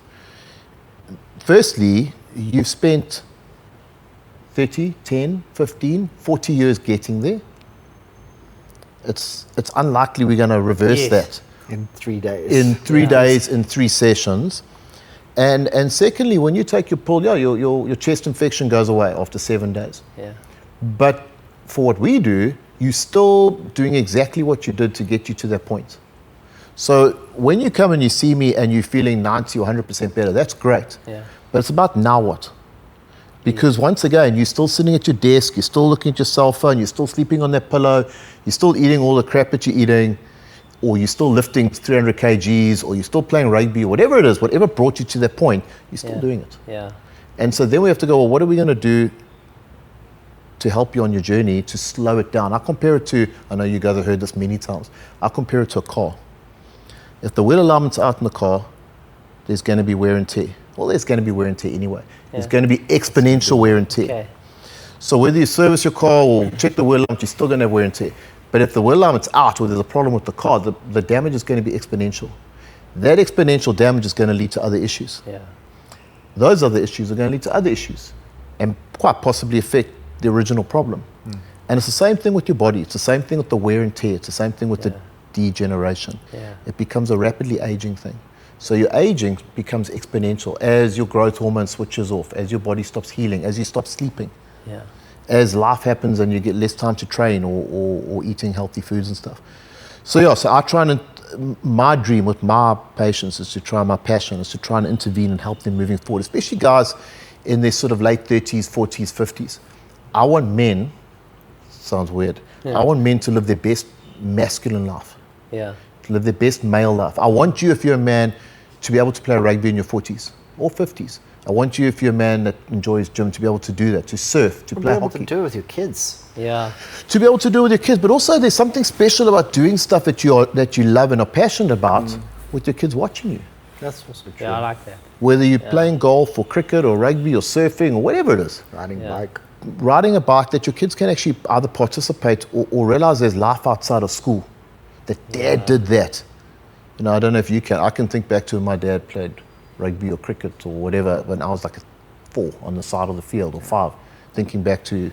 firstly, you've spent 30, 10, 15, 40 years getting there. It's unlikely we're going to reverse that In 3 days. in 3 days, in 3 sessions. And secondly, when you take your pill, your chest infection goes away after 7 days. Yeah. But for what we do, you're still doing exactly what you did to get you to that point. So when you come and you see me and you're feeling 90 or 100% better, that's great. Yeah. But it's about now what? Because once again, you're still sitting at your desk, you're still looking at your cell phone, you're still sleeping on that pillow, you're still eating all the crap that you're eating, or you're still lifting 300 kgs, or you're still playing rugby, or whatever it is, whatever brought you to that point, you're still doing it. Yeah. And so then we have to go, well, what are we going to do to help you on your journey to slow it down? I compare it to, I know you guys have heard this many times, I compare it to a car. If the wheel alignment's out in the car, there's going to be wear and tear. Well, there's going to be wear and tear anyway. There's going to be exponential wear and tear. Okay. So whether you service your car or check the wheel alignment, you're still going to have wear and tear. But if the wheel alignment's out or there's a problem with the car, the damage is going to be exponential. That exponential damage is going to lead to other issues. Yeah. Those other issues are going to lead to other issues and quite possibly affect the original problem. And it's the same thing with your body. It's the same thing with the wear and tear. It's the same thing with the degeneration. Yeah. It becomes a rapidly aging thing. So your aging becomes exponential as your growth hormone switches off, as your body stops healing, as you stop sleeping, Yeah. as life happens and you get less time to train or eating healthy foods and stuff. So I try and, my dream with my patients is to try, my passion is to try and intervene and help them moving forward, especially guys in their sort of late 30s, 40s, 50s. I want men, sounds weird, I want men to live their best masculine life, Yeah. to live their best male life. I want you, if you're a man, to be able to play rugby in your 40s or 50s. I want you, if you're a man that enjoys gym, to be able to do that, to surf, to play be able hockey. to do it with your kids. Yeah. To be able to do it with your kids, but also there's something special about doing stuff that you love and are passionate about with your kids watching you. That's also true. Yeah, I like that. Whether you're playing golf or cricket or rugby or surfing or whatever it is. Riding Yeah. bike. Riding a bike that your kids can actually either participate or realize there's life outside of school. That dad did that. You know, I don't know if you can. I can think back to when my dad played rugby or cricket or whatever when I was like 4 on the side of the field or 5. Thinking back to,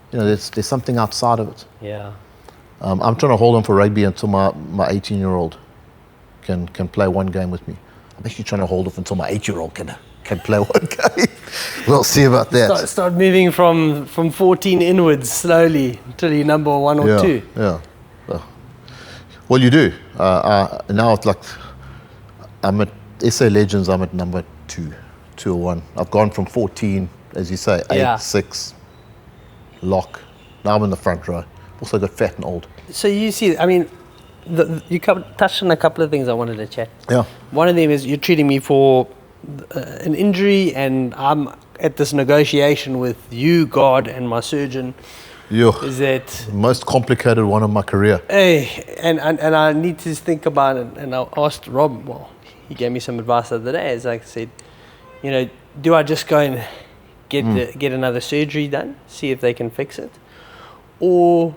there's something outside of it. Yeah. I'm trying to hold on for rugby until my 18-year-old can play one game with me. I'm actually trying to hold off until my 8-year-old can play one game. We'll see about that. Start moving from 14 inwards slowly until you're number 1 or 2. Yeah. Well, you do. Now it's like I'm at SA Legends. I'm at number 2 or 1. I've gone from 14, as you say, 8, 6, lock. Now I'm in the front row. Also got fat and old. So you see, I mean, you touched on a couple of things I wanted to chat. Yeah. One of them is you're treating me for an injury, and I'm at this negotiation with you, God, and my surgeon. Is that most complicated one of my career? Hey, and I need to think about it. And I asked Rob. Well, he gave me some advice the other day. As I said, do I just go and get another surgery done, see if they can fix it, or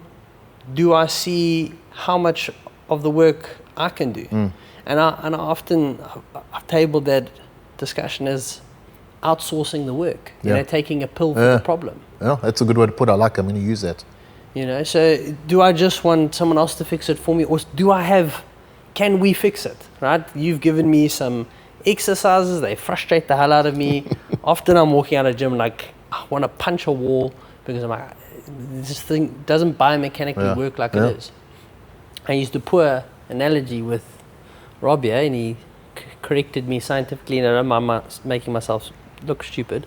do I see how much of the work I can do? And I often I've tabled that discussion as outsourcing the work, taking a pill for the problem. Yeah, that's a good way to put it. I'm going to use that. So do I just want someone else to fix it for me, or can we fix it, right? You've given me some exercises, they frustrate the hell out of me. Often I'm walking out of the gym like, I want to punch a wall because I'm like, this thing doesn't biomechanically work like it is. I used a poor analogy with Rob here, and he corrected me scientifically, and I don't mind making myself look stupid.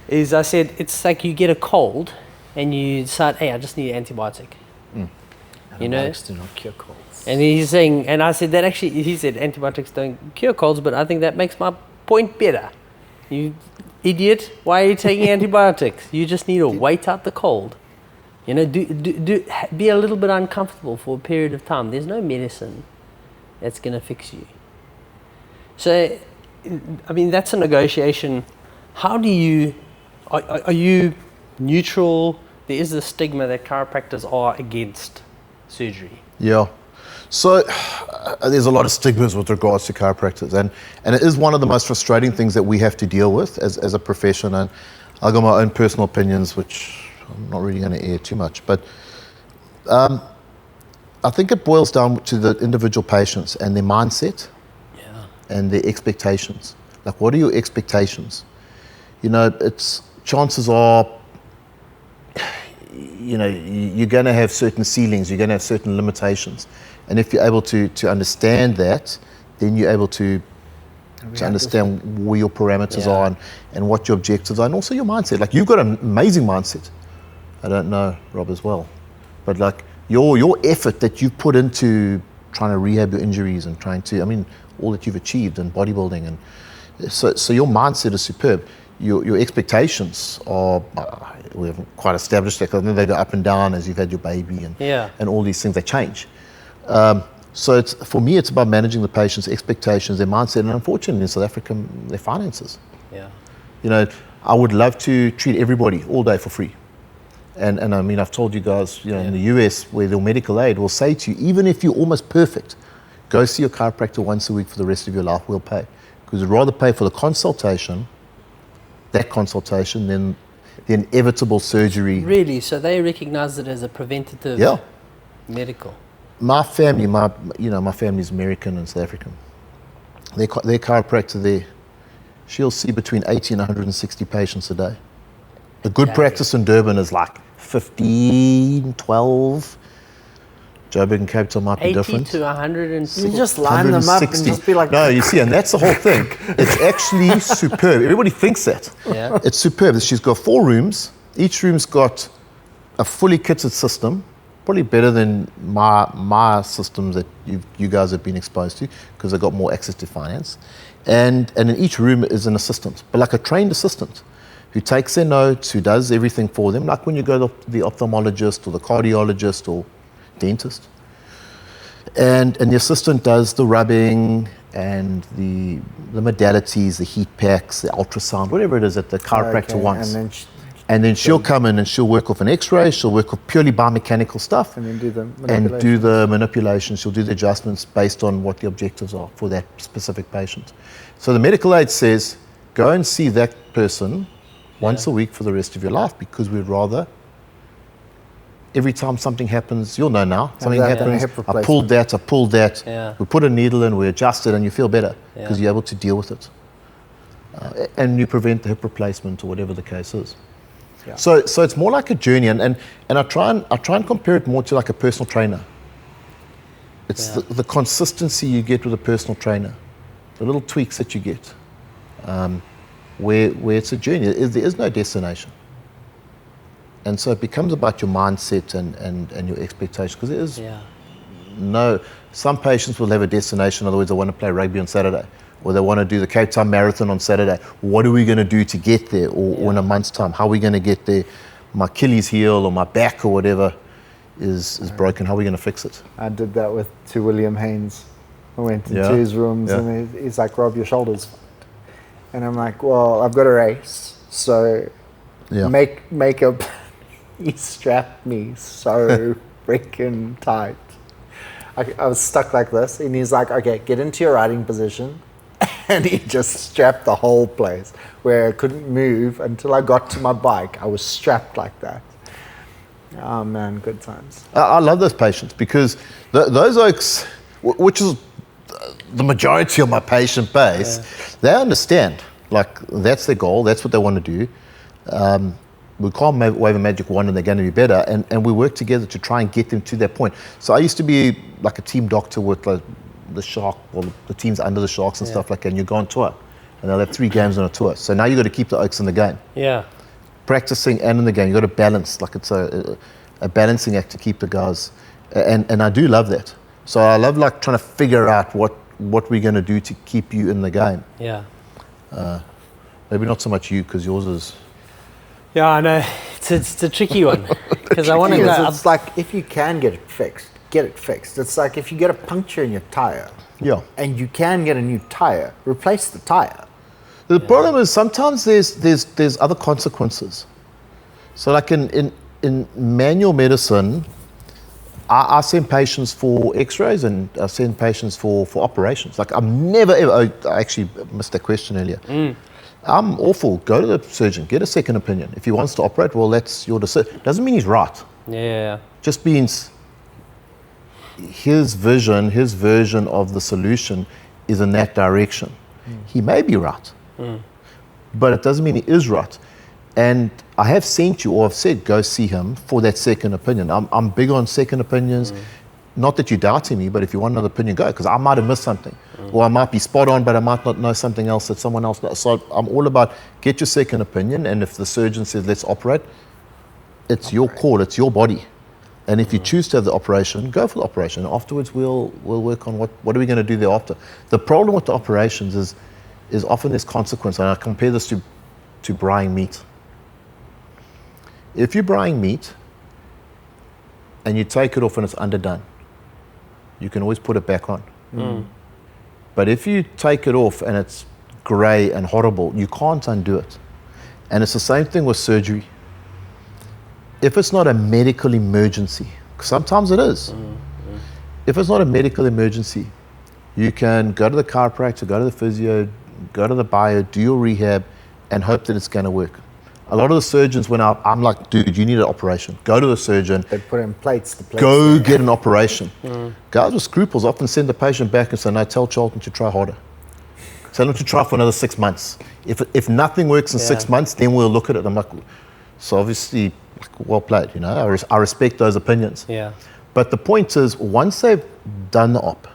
Is I said, it's like you get a cold and you decide, hey, I just need an antibiotic. Antibiotics do not cure colds. And he's saying, and I said that actually, he said antibiotics don't cure colds, but I think that makes my point better. You idiot, why are you taking antibiotics? You just need to wait out the cold. Be a little bit uncomfortable for a period of time. There's no medicine that's going to fix you. So, I mean, that's a negotiation. How do you, are you neutral? There is the stigma that chiropractors are against surgery. Yeah. So there's a lot of stigmas with regards to chiropractors, and it is one of the most frustrating things that we have to deal with as a profession. And I've got my own personal opinions, which I'm not really going to air too much, but I think it boils down to the individual patients and their mindset and their expectations. Like, what are your expectations? Chances are, you're going to have certain ceilings, you're going to have certain limitations. And if you're able to understand that, then you're able to understand where your parameters are and what your objectives are, and also your mindset. Like, you've got an amazing mindset. I don't know Rob as well, but like your effort that you've put into trying to rehab your injuries and all that you've achieved in bodybuilding, and so your mindset is superb. Your expectations are, we haven't quite established that, because I know they go up and down as you've had your baby and all these things, they change. So for me, it's about managing the patient's expectations, their mindset, and unfortunately in South Africa, their finances. I would love to treat everybody all day for free. And I mean, I've told you guys, in the US, where the medical aid will say to you, even if you're almost perfect, go see your chiropractor once a week for the rest of your life, we'll pay. Because we'd rather pay for the consultation than the inevitable surgery. Really? So they recognize it as a preventative medical? My family, my family's American and South African. Their chiropractor there, she'll see between 80 and 160 patients a day. A good practice in Durban is like 15, 12. Joburg and Cape Town might be different. 80 to 160. You just line them up and just be like... No, you see, and that's the whole thing. It's actually superb. Everybody thinks that. Yeah. It's superb. She's got 4 rooms. Each room's got a fully kitted system, probably better than my systems that you guys have been exposed to, because they've got more access to finance. And in each room is an assistant, but like a trained assistant, who takes their notes, who does everything for them, like when you go to the ophthalmologist or the cardiologist or dentist. And the assistant does the rubbing and the modalities, the heat packs, the ultrasound, whatever it is that the chiropractor wants. And then she'll come in and she'll work off an x-ray, she'll work off purely biomechanical stuff. And then do the manipulation. She'll do the adjustments based on what the objectives are for that specific patient. So the medical aid says, go and see that person once a week for the rest of your life, because we'd rather, every time something happens, you'll know now, something happens, I pulled that, we put a needle in, we adjust it, and you feel better because you're able to deal with it. And you prevent the hip replacement or whatever the case is. Yeah. So it's more like a journey, and I try and compare it more to like a personal trainer. It's the consistency you get with a personal trainer, the little tweaks that you get, where it's a journey. There is no destination. And so it becomes about your mindset and your expectations, because there is some patients will have a destination. In other words, they want to play rugby on Saturday, or they want to do the Cape Town Marathon on Saturday. What are we going to do to get there? Or in a month's time, how are we going to get there? My Achilles heel or my back or whatever is broken. How are we going to fix it? I did that to William Haynes. I went into his rooms and he's like, Rob, your shoulders. And I'm like, well, I've got a race, so make up. He strapped me so freaking tight. I was stuck like this, and he's like, okay, get into your riding position. And he just strapped the whole place where I couldn't move until I got to my bike. I was strapped like that. Oh man, good times. I love those patients because those oaks, which is the majority of my patient base, they understand. Like, that's their goal, that's what they want to do. We can't wave a magic wand and they're going to be better, and we work together to try and get them to that point. So I used to be like a team doctor with like the Shark, or the teams under the Sharks and stuff like that, and you go on tour, and they'll have 3 games on a tour. So now you've got to keep the oaks in the game. Yeah. Practicing and in the game, you've got to balance, like it's a balancing act to keep the guys, and I do love that. So I love like trying to figure out what we're going to do to keep you in the game. Yeah. Maybe not so much you, because yours is... Yeah, I know. It's a tricky one. Because I want to go... It's like, if you can get it fixed, get it fixed. It's like if you get a puncture in your tire, and you can get a new tire, replace the tire. The problem is sometimes there's other consequences. So like in manual medicine, I send patients for x-rays and I send patients for operations. Like I'm never ever, I actually missed that question earlier. I'm awful. Go to the surgeon, get a second opinion. If he wants to operate, well, that's your decision. Doesn't mean he's right. Yeah. Just means his version of the solution is in that direction. He may be right, but it doesn't mean he is right. And I have sent you, or I've said, go see him for that second opinion. I'm big on second opinions. Not that you're doubting me, but if you want another opinion, go, because I might have missed something. Or I might be spot on, but I might not know something else that someone else knows. So I'm all about get your second opinion, and if the surgeon says let's operate, it's your call, it's your body. And if you choose to have the operation, go for the operation. Afterwards, we'll work on what are we going to do thereafter. The problem with the operations is often there's consequence, and I compare this to braaiing meat. If you're braaiing meat and you take it off and it's underdone, you can always put it back on. But if you take it off and it's grey and horrible, you can't undo it. And it's the same thing with surgery. If it's not a medical emergency, 'cause sometimes it is. If it's not a medical emergency, you can go to the chiropractor, go to the physio, go to the bio, do your rehab, and hope that it's going to work. A lot of the surgeons, when I'm like, dude, you need an operation. Go to the surgeon. They put in plates. Go get an operation. Guys with scruples often send the patient back and say, no, tell Charlton to try harder. Tell them to try for another 6 months. If nothing works in 6 months, then we'll look at it. I'm like, so obviously, well played, you know. I respect those opinions. Yeah. But the point is, once they've done the op,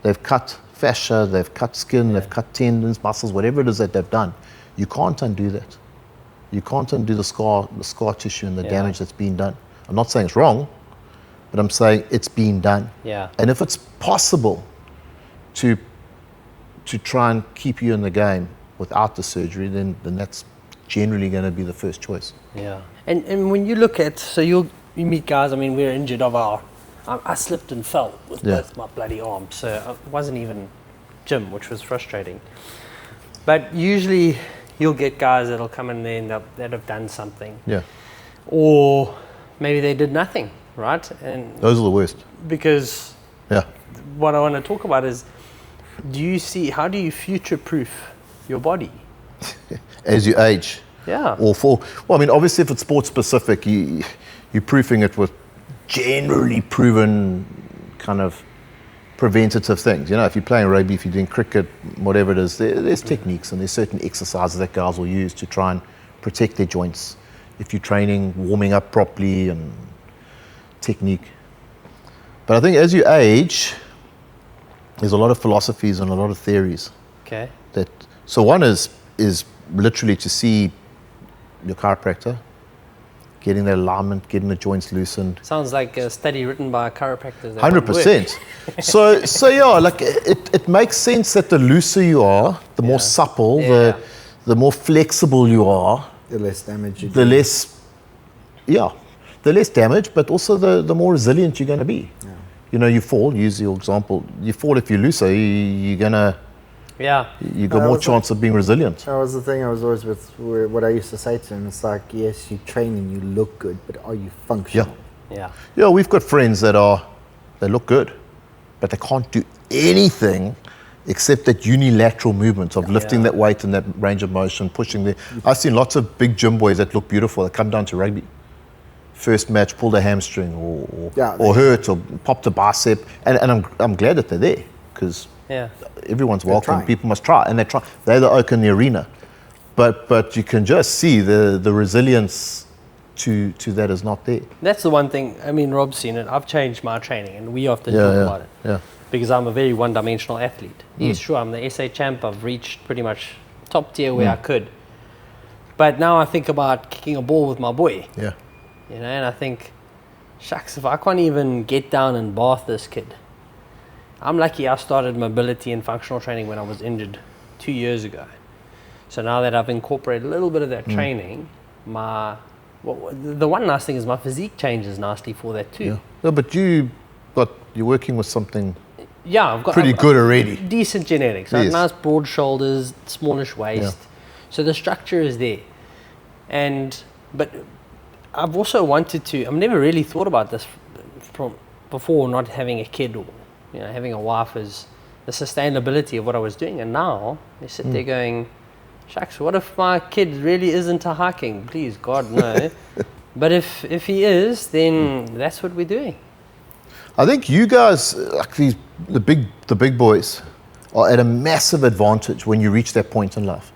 they've cut fascia, they've cut skin, they've cut tendons, muscles, whatever it is that they've done, you can't undo that. You can't undo the scar tissue and the damage that's been done. I'm not saying it's wrong, but I'm saying it's been done. Yeah. And if it's possible to try and keep you in the game without the surgery, then that's generally going to be the first choice. Yeah. And when you look at, so you meet guys, I mean, we're injured of I slipped and fell with both my bloody arms, so it wasn't even gym, which was frustrating. But usually you'll get guys that'll come in there and that have done something. Yeah. Or maybe they did nothing, right? And those are the worst. Because what I want to talk about is, how do you future-proof your body? As you age. Yeah. Well, I mean, obviously if it's sports specific, you're proofing it with generally proven kind of preventative things. You know, if you're playing rugby, if you're doing cricket, whatever it is, there's techniques and there's certain exercises that guys will use to try and protect their joints. If you're training, warming up properly and technique. But I think as you age, there's a lot of philosophies and a lot of theories. Okay. So one is literally to see your chiropractor, getting the alignment, getting the joints loosened. Sounds like a study written by a chiropractor. 100%. So yeah, like it makes sense that the looser you are, the more supple, the more flexible you are, the less damage you do. The less damage, but also the more resilient you're going to be. Yeah. You know, you fall, use your example, you fall if you're looser, you're going to, you got more chance of being resilient. That was the thing I was always what I used to say to him. It's like, yes, you train and you look good, but are you functional? Yeah, we've got friends that look good. but they can't do anything except that unilateral movement of lifting that weight and that range of motion, pushing the. I've seen lots of big gym boys that look beautiful that come down to rugby. First match, pulled a hamstring or hurt or popped a bicep, and I'm glad that they're there, because everyone's welcome. trying. People must try, and they try. They're the oak in the arena, but you can just see the resilience to that is not there. That's the one thing. I mean, Rob's seen it. I've changed my training, and we often talk about it. Yeah. Because I'm a very one-dimensional athlete. Yes, sure, I'm the SA champ. I've reached pretty much top tier where I could. But now I think about kicking a ball with my boy. Yeah. You know, and I think, shucks, if I can't even get down and bath this kid. I'm lucky I started mobility and functional training when I was injured 2 years ago. So now that I've incorporated a little bit of that training, the one nice thing is my physique changes nicely for that too. Yeah. No, but you're working with something I've got pretty good already. Decent genetics. I have nice broad shoulders, smallish waist. So the structure is there. But I've also wanted to, I've never really thought about this from before, not having a kid or having a wife, is the sustainability of what I was doing. And now they sit there going, shucks, what if my kid really isn't a hiking? Please, God, no. But if he is, then that's what we're doing. I think you guys, like the big boys, are at a massive advantage when you reach that point in life.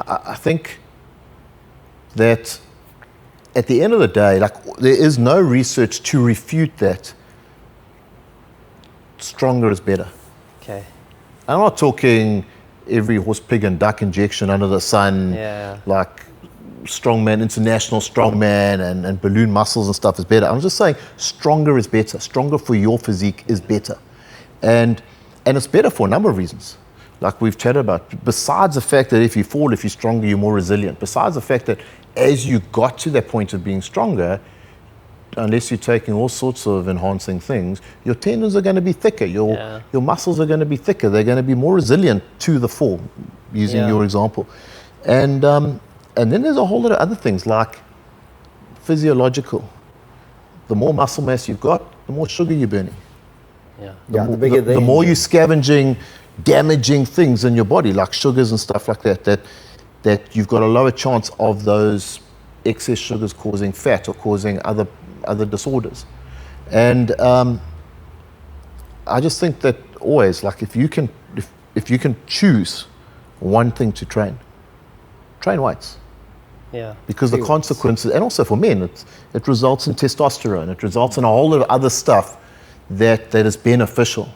I think that at the end of the day, there is no research to refute that stronger is better. Okay. I'm not talking every horse, pig and duck injection under the sun, like strongman, international strongman and balloon muscles and stuff is better. I'm just saying stronger is better. Stronger for your physique is better. And it's better for a number of reasons. Like we've chatted about, besides the fact that if you fall, if you're stronger, you're more resilient. Besides the fact that as you got to that point of being stronger, unless you're taking all sorts of enhancing things, your tendons are going to be thicker, your muscles are going to be thicker, they're going to be more resilient to the fall, using your example. And then there's a whole lot of other things like physiological. The more muscle mass you've got, the more sugar you're burning. The more you're scavenging, damaging things in your body, like sugars and stuff like that you've got a lower chance of those excess sugars causing fat or causing other disorders. And I just think that always, like if you can choose one thing to train weights. Yeah. Because the consequences, and also for men, it results in testosterone. It results in a whole lot of other stuff that is beneficial.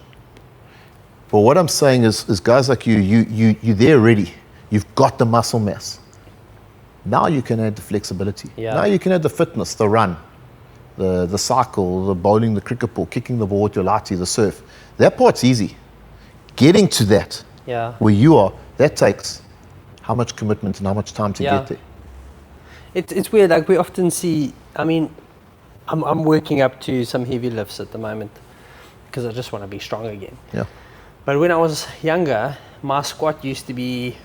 But what I'm saying is guys like you're there already. You've got the muscle mass. Now you can add the flexibility. Yeah. Now you can add the fitness, the run, the cycle, the bowling, the cricket ball, kicking the ball with your latte, the surf. That part's easy. Getting to that, where you are, that takes how much commitment and how much time to get there. It's weird, like we often see, I mean, I'm working up to some heavy lifts at the moment because I just want to be strong again. Yeah. But when I was younger, my squat used to be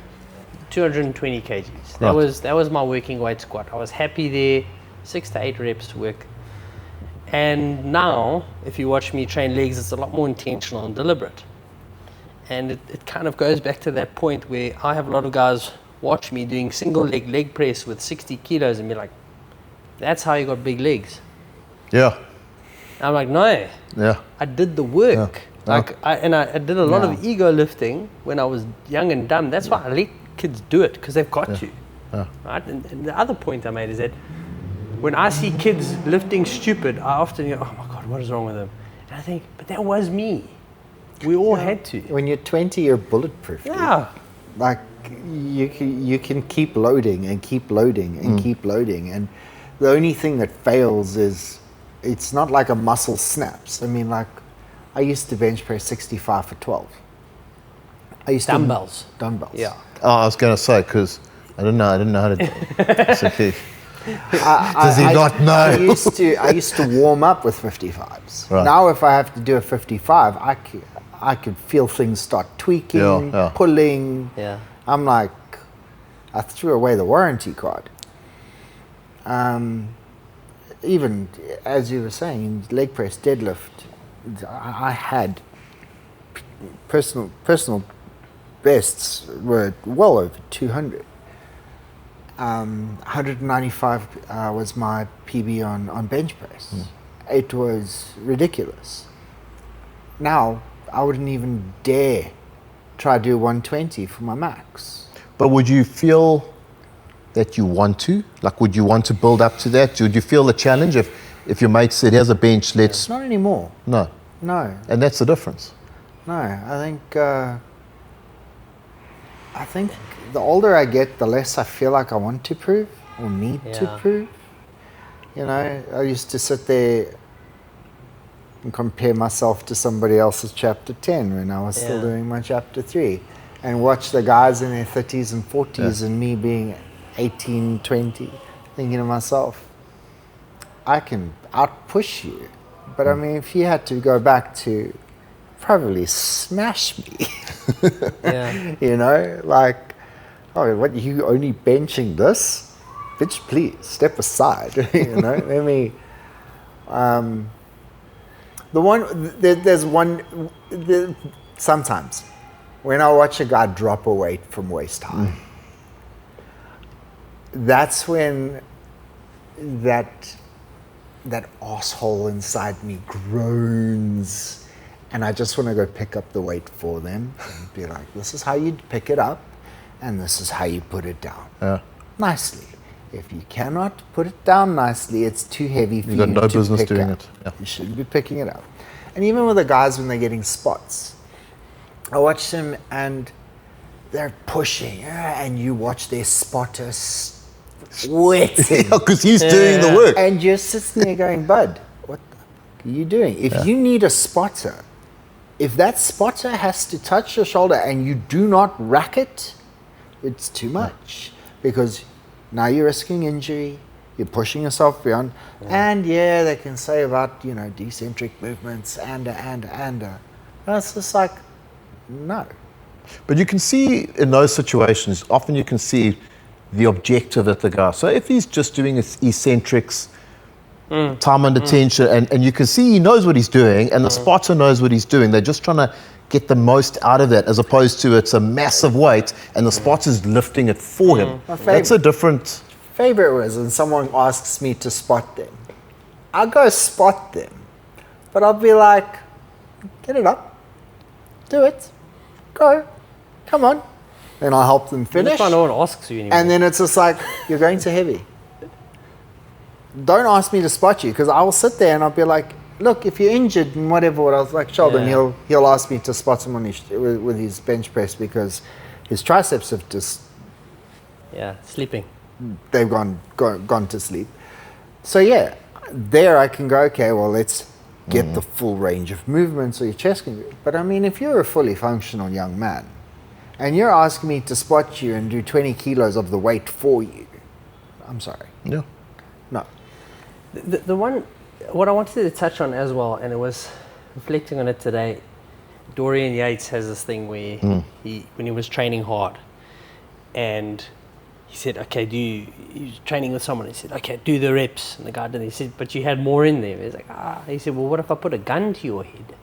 220 kgs. That was my working weight squat. I was happy there, 6 to 8 reps work. And now, if you watch me train legs, it's a lot more intentional and deliberate. And it kind of goes back to that point where I have a lot of guys watch me doing single leg press with 60 kilos and be like, that's how you got big legs. Yeah. I'm like, no. Yeah. I did the work. Yeah. I did a lot of ego lifting when I was young and dumb. That's why I let kids do it, because they've got to. Yeah. Right? And the other point I made is that when I see kids lifting stupid, I often go, oh my God, what is wrong with them? And I think, but that was me. We all had to. When you're 20, you're bulletproof. Yeah. Like you can keep loading and keep loading and keep loading. And the only thing that fails is it's not like a muscle snaps. I mean, like I used to bench press 65 for 12. I used dumbbells. Dumbbells. Yeah. Oh, I was going to say, because I didn't know how to do it. Does he not know? I used to warm up with 55s. Right. Now if I have to do a 55, I could feel things start tweaking, pulling. Yeah. I'm like, I threw away the warranty card. Even as you were saying, leg press, deadlift, I had personal bests were well over 200. 195 was my PB on bench press. It was ridiculous. Now, I wouldn't even dare try to do 120 for my max. But would you feel that you want to? Like, would you want to build up to that? Would you feel the challenge if your mate said, here's a bench, let's... Not anymore. No. No. And that's the difference. No, I think the older I get, the less I feel like I want to prove or need to prove. You know, I used to sit there and compare myself to somebody else's chapter 10 when I was still doing my chapter 3, and watch the guys in their 30s and 40s and me being 18, 20, thinking to myself, I can outpush you. But I mean, if you had to go back to probably smash me, you know, like, oh, what, you only benching this? Bitch, please, step aside, you know, let me, sometimes when I watch a guy drop a weight from waist high, that's when that asshole inside me groans, and I just want to go pick up the weight for them and be like, this is how you pick it up, and this is how you put it down nicely. If you cannot put it down nicely, it's too heavy for you to pick up. You've got no business doing it. Yeah. You shouldn't be picking it up. And even with the guys when they're getting spots, I watch them and they're pushing, and you watch their spotter sweating. Because he's doing the work. And you're sitting there going, bud, what the fuck are you doing? If you need a spotter, if that spotter has to touch your shoulder and you do not rack it, it's too much. Because now you're risking injury, you're pushing yourself beyond, and they can say about, you know, decentric movements and. And it's just like, no. But you can see in those situations, often you can see the objective at the guy. So if he's just doing his eccentrics, time under tension, and you can see he knows what he's doing, and the spotter knows what he's doing, they're just trying to get the most out of that, as opposed to it's a massive weight and the spotter's lifting it for him. That's a different... Favorite was when someone asks me to spot them. I'll go spot them, but I'll be like, get it up, do it, go, come on. Then I'll help them finish. That's why no one asks you anymore. And then it's just like, you're going too heavy. Don't ask me to spot you, because I will sit there and I'll be like, look, if you're injured and whatever, I was like, Sheldon, he'll ask me to spot him on with his bench press because his triceps have just... sleeping. They've gone to sleep. So there I can go, okay, well, let's get the full range of movement so your chest can... But I mean, if you're a fully functional young man and you're asking me to spot you and do 20 kilos of the weight for you, I'm sorry. Yeah. No. The one... What I wanted to touch on as well, and it was reflecting on it today, Dorian Yates has this thing where when he was training hard, and he said, okay, he was training with someone, he said, okay, do the reps, and the guy did, he said, but you had more in there. He's like, he said, well, what if I put a gun to your head?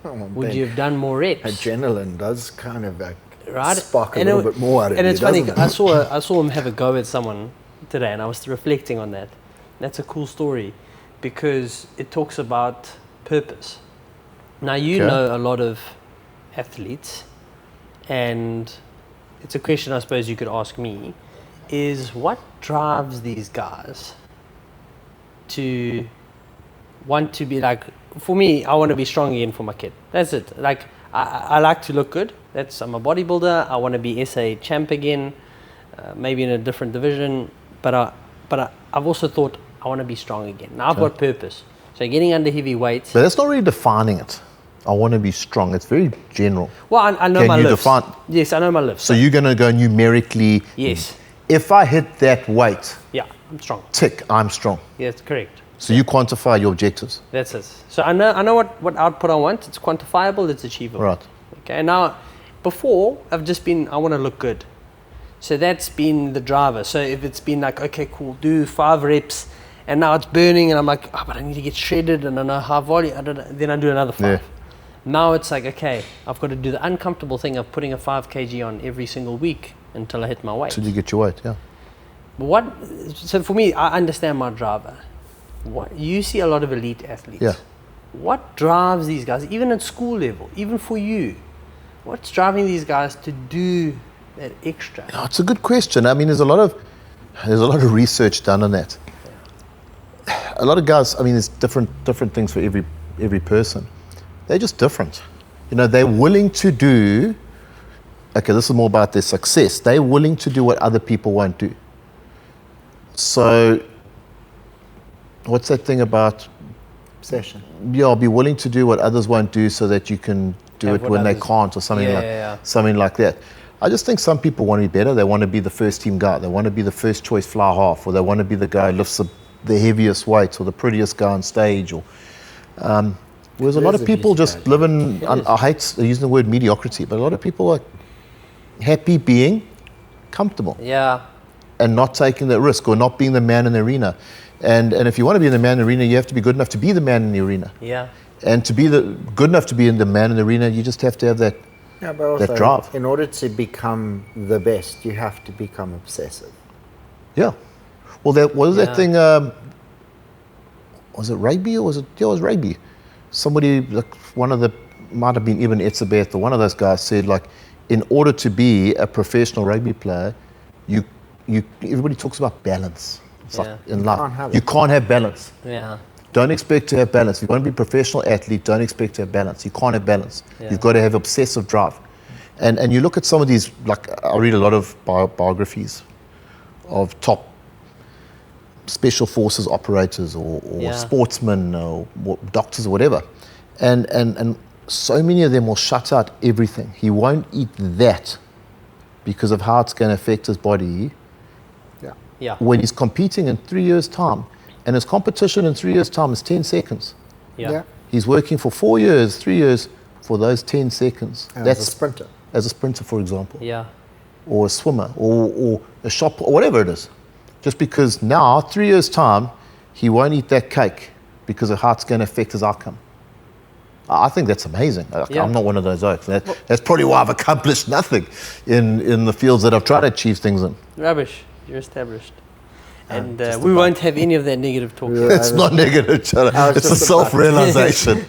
Would you have done more reps? Adrenaline does kind of spark a little bit more out of you. And it's funny, I saw him have a go at someone today, and I was reflecting on that. That's a cool story, because it talks about purpose. Now, you know a lot of athletes, and it's a question I suppose you could ask me, is what drives these guys to want to be like, for me, I want to be strong again for my kid. That's it. Like, I like to look good. I'm a bodybuilder. I want to be SA champ again, maybe in a different division, but I've also thought, I want to be strong again. Now I've got purpose. So getting under heavy weights. But that's not really defining it. I want to be strong. It's very general. Well, I know my lifts. Yes, I know my lifts. So you're going to go numerically. Yes. If I hit that weight. Yeah, I'm strong. Tick, I'm strong. Yeah, that's correct. So you quantify your objectives. That's it. So I know what output I want. It's quantifiable. It's achievable. Right. Okay. Now, before I've just been, I want to look good. So that's been the driver. So if it's been like, okay, cool, do 5 reps. And now it's burning, and I'm like, but I need to get shredded, and I know high volume. Then I do another 5. Now it's like, okay, I've got to do the uncomfortable thing of putting a 5 kg on every single week until I hit my weight. Till you get your weight, yeah. So for me, I understand my driver. What you see a lot of elite athletes. Yeah. What drives these guys, even at school level, even for you? What's driving these guys to do that extra? No, it's a good question. I mean, there's a lot of research done on that. Yeah. A lot of guys, I mean, there's different things for every person. They're just different. You know, they're willing to do, okay, this is more about their success. They're willing to do what other people won't do. So, what's that thing about? Obsession. Yeah, I'll be willing to do what others won't do so that you can do it when they can't, or something something like that. I just think some people want to be better. They want to be the first team guy. They want to be the first choice fly half, or they want to be the guy who lifts the heaviest weights, or the prettiest guy on stage, or whereas a lot of people just live in, I hate using the word mediocrity, but a lot of people are happy being comfortable. Yeah. And not taking that risk, or not being the man in the arena. And if you want to be in the man in the arena, you have to be good enough to be the man in the arena. Yeah. And to be good enough to be in the man in the arena, you just have to have that, but also, that drive. In order to become the best, you have to become obsessive. Yeah. Well, what was that thing? Was it rugby, or was it? Yeah, it was rugby. Somebody, like might have been Ibn Etzebeth, or one of those guys said, like, in order to be a professional rugby player, everybody talks about balance. It's like in life, you can't have balance. Yeah. Don't expect to have balance. If you want to be a professional athlete, don't expect to have balance. You can't have balance. Yeah. You've got to have obsessive drive. And you look at some of these, like, I read a lot of biographies of top special forces operators, or sportsmen, or doctors, or whatever. And so many of them will shut out everything. He won't eat that because of how it's going to affect his body. Yeah. When he's competing in 3 years' time, and his competition in 3 years' time is 10 seconds. Yeah. He's working for 4 years, 3 years for those 10 seconds. That's a sprinter. As a sprinter, for example. Yeah. Or a swimmer, or a shop, or whatever it is. Just because now, 3 years' time, he won't eat that cake because of how it's going to affect his outcome. I think that's amazing. I'm not one of those oaks. That's probably why I've accomplished nothing in the fields that I've tried to achieve things in. Rubbish. You're established. And we won't have any of that negative talk. It's not negative, Charlie. It's a self-realization.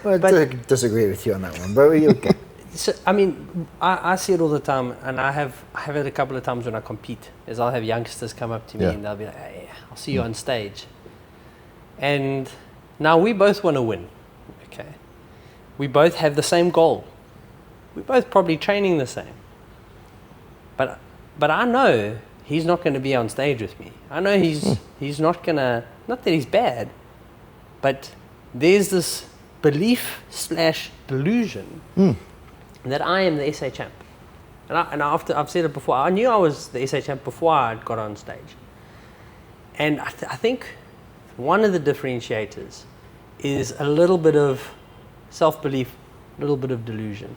Well, I disagree with you on that one, but you're okay. So, I mean, I see it all the time, and I have it a couple of times when I compete, is I'll have youngsters come up to me and they'll be like, hey, I'll see you on stage. And now we both want to win, okay? We both have the same goal. We're both probably training the same. But I know he's not going to be on stage with me. I know he's not going to, not that he's bad, but there's this belief / delusion that I am the SA champ. And I've said it before, I knew I was the SA champ before I got on stage. And I think one of the differentiators is a little bit of self-belief, a little bit of delusion.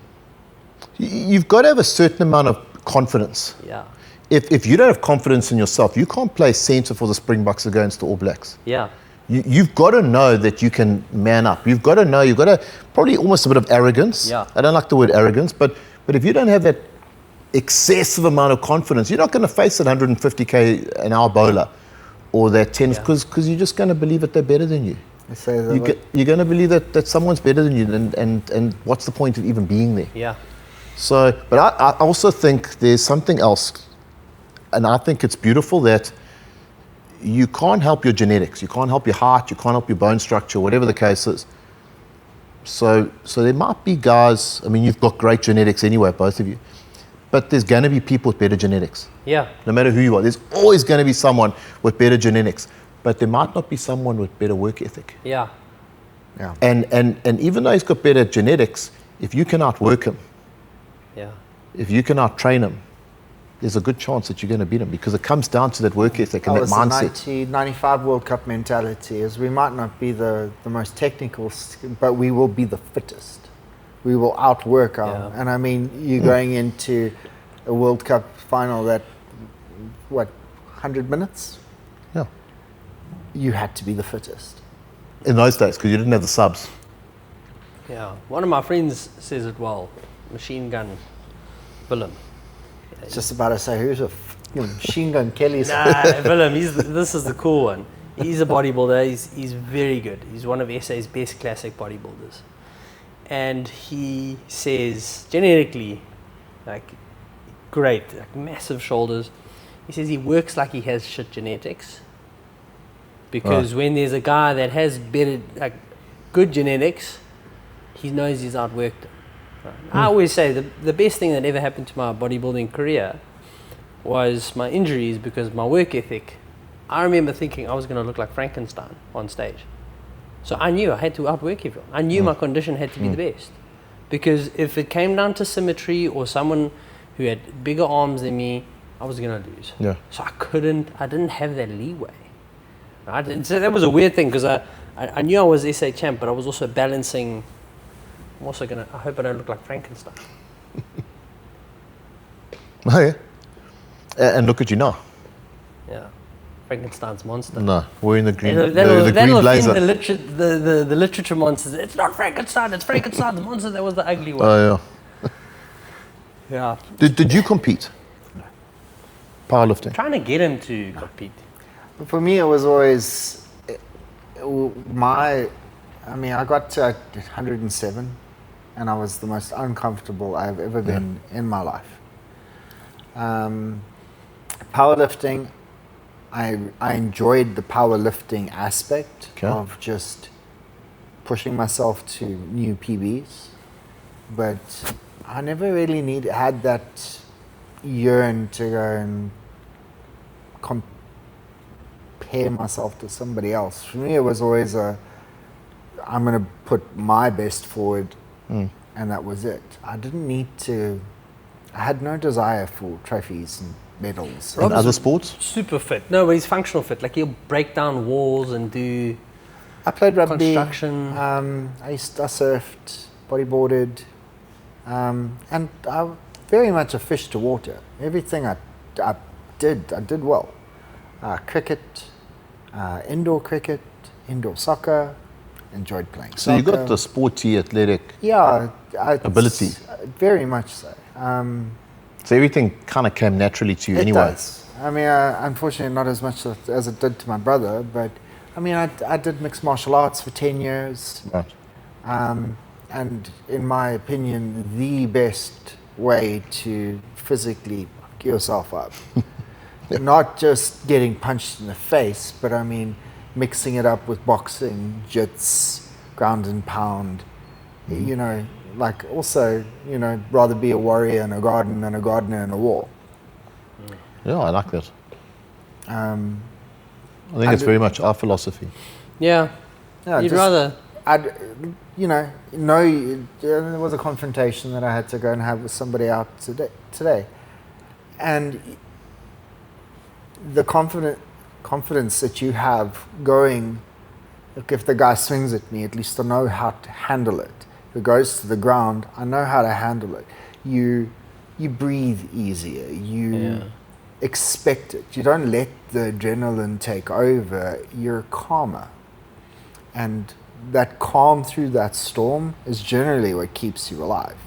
You've got to have a certain amount of confidence. Yeah. If you don't have confidence in yourself, you can't play centre for the Springboks against the All Blacks. Yeah. You've got to know that you can man up. You've got to know, you've got to, probably almost a bit of arrogance. Yeah. I don't like the word arrogance, but if you don't have that excessive amount of confidence, you're not going to face that 150k an hour bowler or that tennis, because you're just going to believe that they're better than you. You're going to believe that someone's better than you, and what's the point of even being there? Yeah. So, but I also think there's something else, and I think it's beautiful that you can't help your genetics, you can't help your heart, you can't help your bone structure, whatever the case is. So there might be guys, I mean, you've got great genetics anyway, both of you, but there's going to be people with better genetics. Yeah. No matter who you are, there's always going to be someone with better genetics, but there might not be someone with better work ethic. Yeah. Yeah. And even though he's got better genetics, if you can outwork him, if you can out-train him, there's a good chance that you're going to beat him, because it comes down to that work ethic and that mindset. The 95 World Cup mentality is we might not be the most technical, but we will be the fittest. We will outwork our, and I mean, you're going into a World Cup final that, 100 minutes? Yeah. You had to be the fittest. In those days, because you didn't have the subs. Yeah, one of my friends says it well. Machine gun Willem. It's just about to say, who's a Machine Gun Kelly? Nah, Willem. This is the cool one. He's a bodybuilder. He's very good. He's one of SA's best classic bodybuilders. And he says genetically, like, great, like massive shoulders. He says he works like he has shit genetics. Because when there's a guy that has better, like, good genetics, he knows he's outworked him. Right? I always say the best thing that ever happened to my bodybuilding career was my injuries, because my work ethic. I remember thinking I was going to look like Frankenstein on stage. So I knew I had to outwork everyone. I knew my condition had to be the best. Because if it came down to symmetry or someone who had bigger arms than me, I was going to lose. Yeah. So I didn't have that leeway. Right? And so that was a weird thing, because I knew I was SA champ, but I was also balancing. I hope I don't look like Frankenstein. Oh, yeah. And look at you now. Yeah. Frankenstein's monster. No, wearing the green, That'll the green blazer. The literature monsters. It's not Frankenstein, it's Frankenstein, the monster that was the ugly one. Oh, yeah. Yeah. Did you compete? Powerlifting? Trying to get him to compete. For me, it was always I got to 107, and I was the most uncomfortable I've ever been in my life. Powerlifting, I enjoyed the powerlifting aspect of just pushing myself to new PBs, but I never really had that yearn to go and compare myself to somebody else. For me, it was always I'm going to put my best forward, and that was it. I didn't need to. I had no desire for trophies and medals. In other sports? Super fit. No, but he's functional fit. Like, he'll break down walls and do. I played rugby. Construction. I surfed, bodyboarded, and I'm very much a fish to water. Everything I did well. Cricket, indoor cricket, indoor soccer. Enjoyed playing So soccer. you got the sporty, athletic ability. Very much so. So everything kind of came naturally to you It anyway. does. I mean, unfortunately, not as much as it did to my brother, but I mean, I did mixed martial arts for 10 years. Right. And in my opinion, the best way to physically fuck yourself up. Not just getting punched in the face, but I mean, mixing it up with boxing, jits, ground and pound, you know, like also, you know, rather be a warrior in a garden than a gardener in a war. Yeah, I like that. I think it's very much our philosophy. Yeah. You'd rather. There was a confrontation that I had to go and have with somebody out today. And the confidence that you have going, look, if the guy swings at me, at least I know how to handle it. If it goes to the ground, I know how to handle it. You breathe easier. You expect it. You don't let the adrenaline take over. You're calmer. And that calm through that storm is generally what keeps you alive.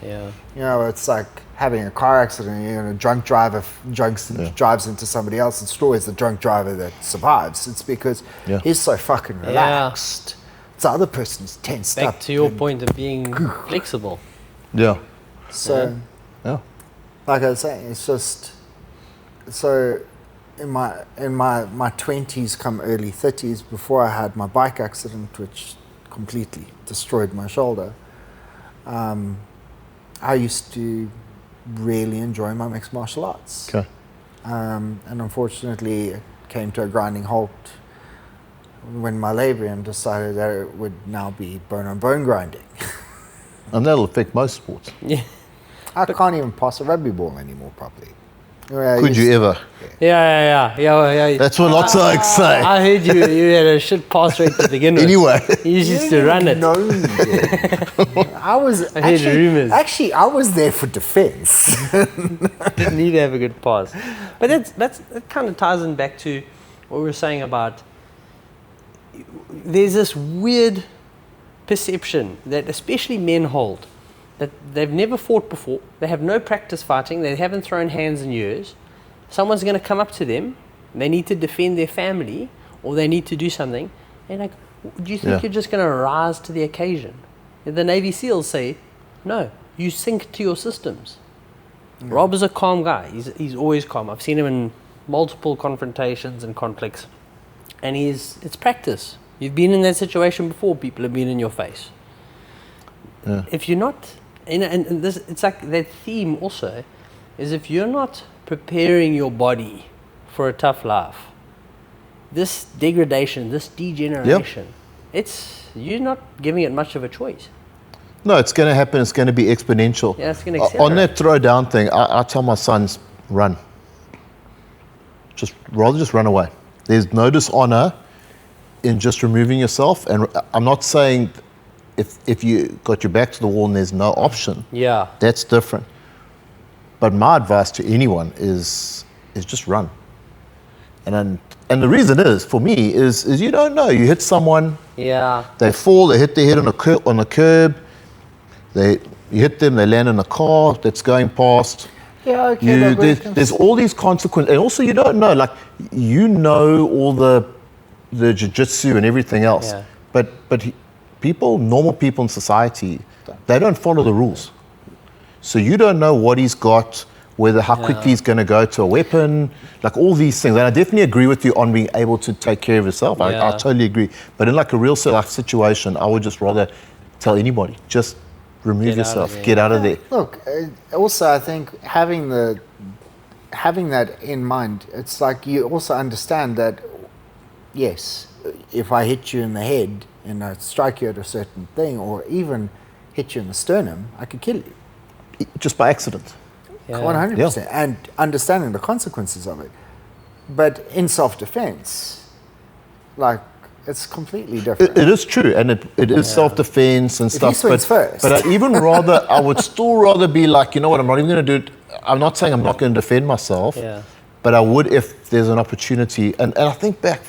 Yeah. You know, it's like having a car accident, you know, a drunk driver drives into somebody else. It's always the drunk driver that survives. It's because he's so fucking relaxed. It's the other person's tensed up. Back to your point of being flexible. Yeah. So, like I was saying, it's just, so in my 20s come early 30s, before I had my bike accident, which completely destroyed my shoulder, I used to really enjoy my mixed martial arts. Okay. And unfortunately, it came to a grinding halt when my labrum decided that it would now be bone-on-bone grinding. And that'll affect most sports. Yeah. I can't even pass a rugby ball anymore properly. Could you ever? Yeah. That's what lots of like say. I heard you had a shit pass rate to begin with. Anyway. You used to run it. No, I heard rumors. Actually, I was there for defense. Didn't need to have a good pass. But that kind of ties in back to what we were saying about, there's this weird perception that especially men hold, that they've never fought before, they have no practice fighting, they haven't thrown hands in years, someone's going to come up to them, they need to defend their family, or they need to do something, and like, do you think you're just going to rise to the occasion? The Navy SEALs say, no, you sink to your systems. Rob is a calm guy. He's always calm. I've seen him in multiple confrontations and conflicts, and it's practice. You've been in that situation before. People have been in your face. Yeah. If you're not, and this, it's like that theme also, is if you're not preparing your body for a tough life, this degradation, this degeneration, you're not giving it much of a choice. No, it's going to happen. It's going to be exponential. Yeah, it's going to accelerate. On that throw down thing, I tell my sons, run. Rather just run away. There's no dishonor in just removing yourself. And I'm not saying if you got your back to the wall and there's no option, that's different. But my advice to anyone is just run. And the reason is, for me, is you don't know. You hit someone, they fall, they hit their head on a curb, you hit them, they land in a car that's going past. Yeah, okay. There's all these consequences, and also you don't know, like, you know all the jiu-jitsu and everything else, but normal people in society, they don't follow the rules. So you don't know what he's got, how quickly he's going to go to a weapon, like all these things. And I definitely agree with you on being able to take care of yourself. I totally agree. But in like a real life situation, I would just rather tell anybody, just remove yourself, get out of there. Look, also I think having that in mind, it's like you also understand that, yes, if I hit you in the head and I strike you at a certain thing, or even hit you in the sternum, I could kill you. Just by accident. 100%. And understanding the consequences of it. But in self-defense, like, it's completely different. It is true, and it is self-defense and stuff. He swings first. But I would still rather be like, you know what, I'm not even going to do it. I'm not saying I'm not going to defend myself, but I would if there's an opportunity. And I think back,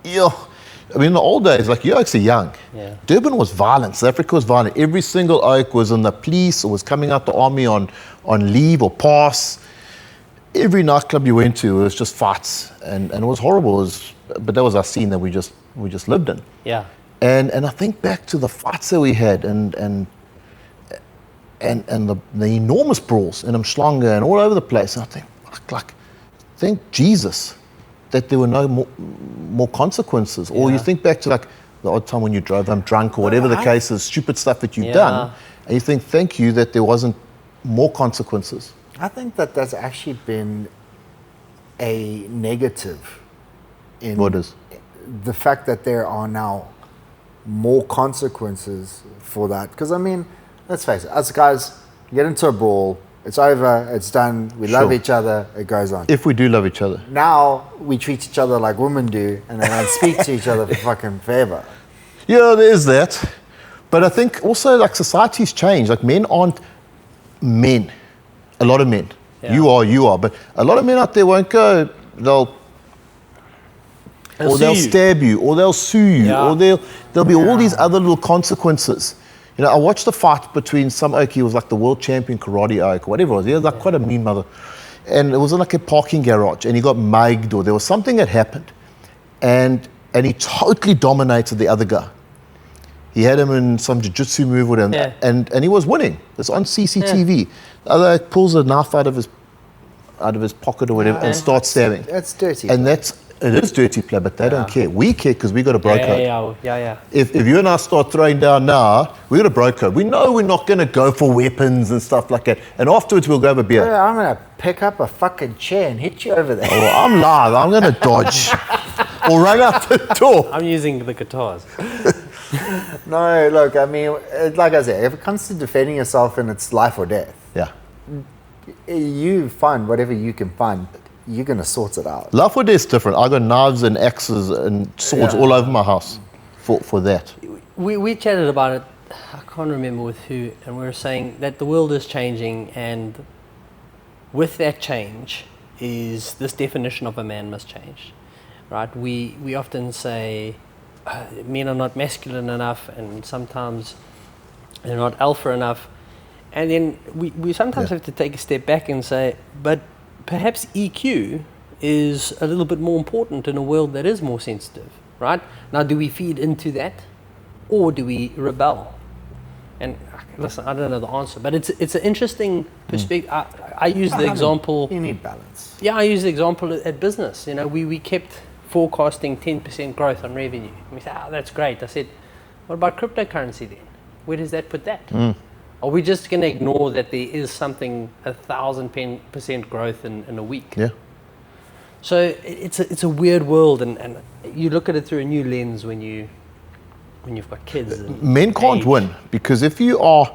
I mean, in the old days, like, you're actually young. Durban was violent. South Africa was violent. Every single oak was in the police or was coming out the army on leave or pass. Every nightclub you went to, it was just fights, and it was horrible. But that was our scene that we just lived in. And I think back to the fights that we had, and the enormous brawls in Umhlanga and all over the place. And I think, thank Jesus that there were no more consequences. Or you think back to like the odd time when you drove home drunk or whatever the case is, stupid stuff that you've done, and you think, thank you that there wasn't more consequences. I think that that's actually been a negative in what is? The fact that there are now more consequences for that. Because, I mean, let's face it, us guys get into a brawl, it's over, it's done, we love each other, it goes on. If we do love each other. Now we treat each other like women do, and they don't speak to each other for fucking forever. Yeah, there is that. But I think also, like, society's changed. Like, men aren't men. A lot of men. You are. But a lot of men out there won't go, they'll stab you, or they'll sue you, or there'll be all these other little consequences. You know, I watched a fight between some oak, he was like the world champion karate oak, whatever it was. He was like quite a mean mother. And it was in like a parking garage, and he got mugged, or there was something that happened. And he totally dominated the other guy. He had him in some jiu-jitsu move with him, and he was winning. It's on CCTV. The other oak pulls a knife out of his pocket or whatever and starts stabbing. That's dirty. And it is dirty play, but they don't care. We care because we got a bro code. If you and I start throwing down now, we got a bro code. We know we're not going to go for weapons and stuff like that. And afterwards, we'll go have a beer. Yeah, I'm going to pick up a fucking chair and hit you over there. Oh, I'm live. I'm going to dodge or run out the door. I'm using the guitars. No, look, I mean, like I said, if it comes to defending yourself and it's life or death, you find whatever you can find. You're going to sort it out. Life or death's different. I got knives and axes and swords all over my house for that. We chatted about it, I can't remember with who, and we were saying that the world is changing, and with that change is this definition of a man must change, right? We often say men are not masculine enough, and sometimes they're not alpha enough. And then we sometimes have to take a step back and say, but perhaps EQ is a little bit more important in a world that is more sensitive, right? Now, do we feed into that, or do we rebel? And listen, I don't know the answer, but it's an interesting perspective. I use the example. You need balance. Yeah, I use the example at business. You know, we kept forecasting 10% growth on revenue. We said, that's great. I said, what about cryptocurrency then? Where does that put that? Are we just going to ignore that there is something 1,000% growth in a week? Yeah. So it's a weird world, and you look at it through a new lens when you've got kids. And Men can't age. win, because if you are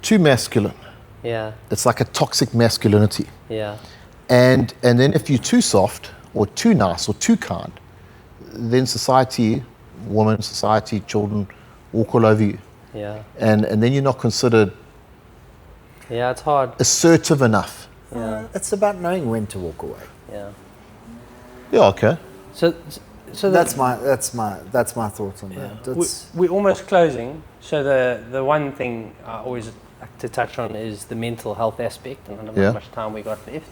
too masculine, Yeah, it's like a toxic masculinity. yeah, And then if you're too soft or too nice or too kind, then society, women, society, children walk all over you. yeah. And then you're not considered Yeah, it's hard. assertive enough. Yeah, It's about knowing when to walk away. yeah. Yeah, okay. So That's my thoughts on that. we're almost closing. So the one thing I always like to touch on is the mental health aspect, and I don't know how much time we got left.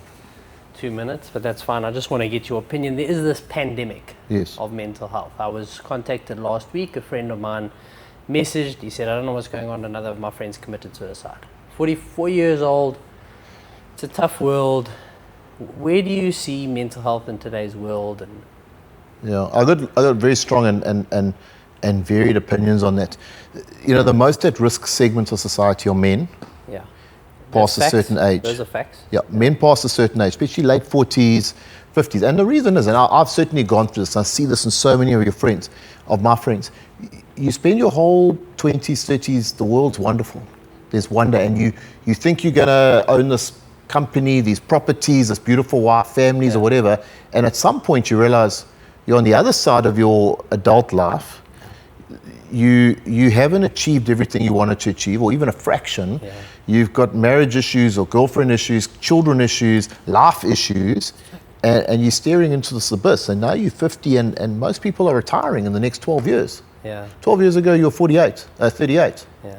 2 minutes, but that's fine. I just want to get your opinion. There is this pandemic of mental health. I was contacted last week. A friend of mine messaged. He said, I don't know what's going on. Another of my friends committed suicide. 44 years old. It's a tough world. Where do you see mental health in today's world? And Yeah, I got very strong and varied opinions on that. You know, the most at risk segment of society are men yeah, past a That's certain facts. age. Those are facts. Yeah, men past a certain age, especially late 40s, 50s. And the reason is, and I've certainly gone through this, I see this in so many of your friends, of my friends. You spend your whole 20s, 30s, the world's wonderful. There's wonder, and you think you're going to own this company, these properties, this beautiful wife, families, or whatever. And at some point you realize you're on the other side of your adult life. You haven't achieved everything you wanted to achieve, or even a fraction. Yeah. You've got marriage issues or girlfriend issues, children issues, life issues, and you're staring into this abyss. And now you're 50, and most people are retiring in the next 12 years. Yeah, 12 years ago, you were 38. yeah,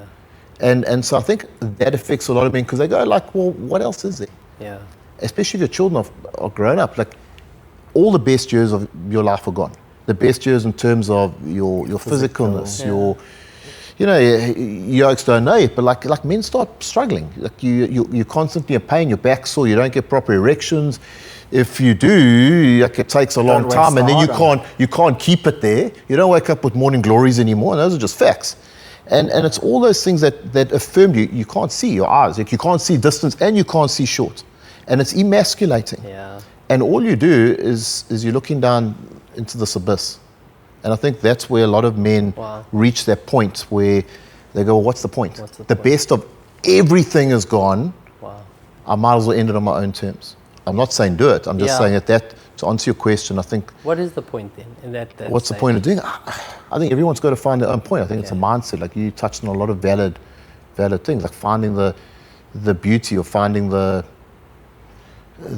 And so I think that affects a lot of men, because they go like, well, what else is there? yeah, Especially if your children are grown up. Like, all the best years of your life are gone. The best years in terms of your physicalness, Yeah. you yokes don't know it, but like men start struggling. Like you're constantly in pain, your back's sore, you don't get proper erections. If you do, like, it takes a long waste time, and the then hard you can't keep it there. You don't wake up with morning glories anymore, and those are just facts. And it's all those things that affirm you. You can't see your eyes, like you can't see distance, and you can't see short, and it's emasculating. yeah. And all you do is you're looking down into this abyss. And I think that's where a lot of men reach that point where they go, well, what's the point? The point? best of everything is gone. Wow. I might as well end it on my own terms. I'm not saying do it. I'm just saying that to answer your question, I think, What is the point then in that what's the stage? point of doing it? I think everyone's got to find their own point. I think it's a mindset. Like, you touched on a lot of valid things, like finding the beauty, or finding the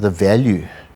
value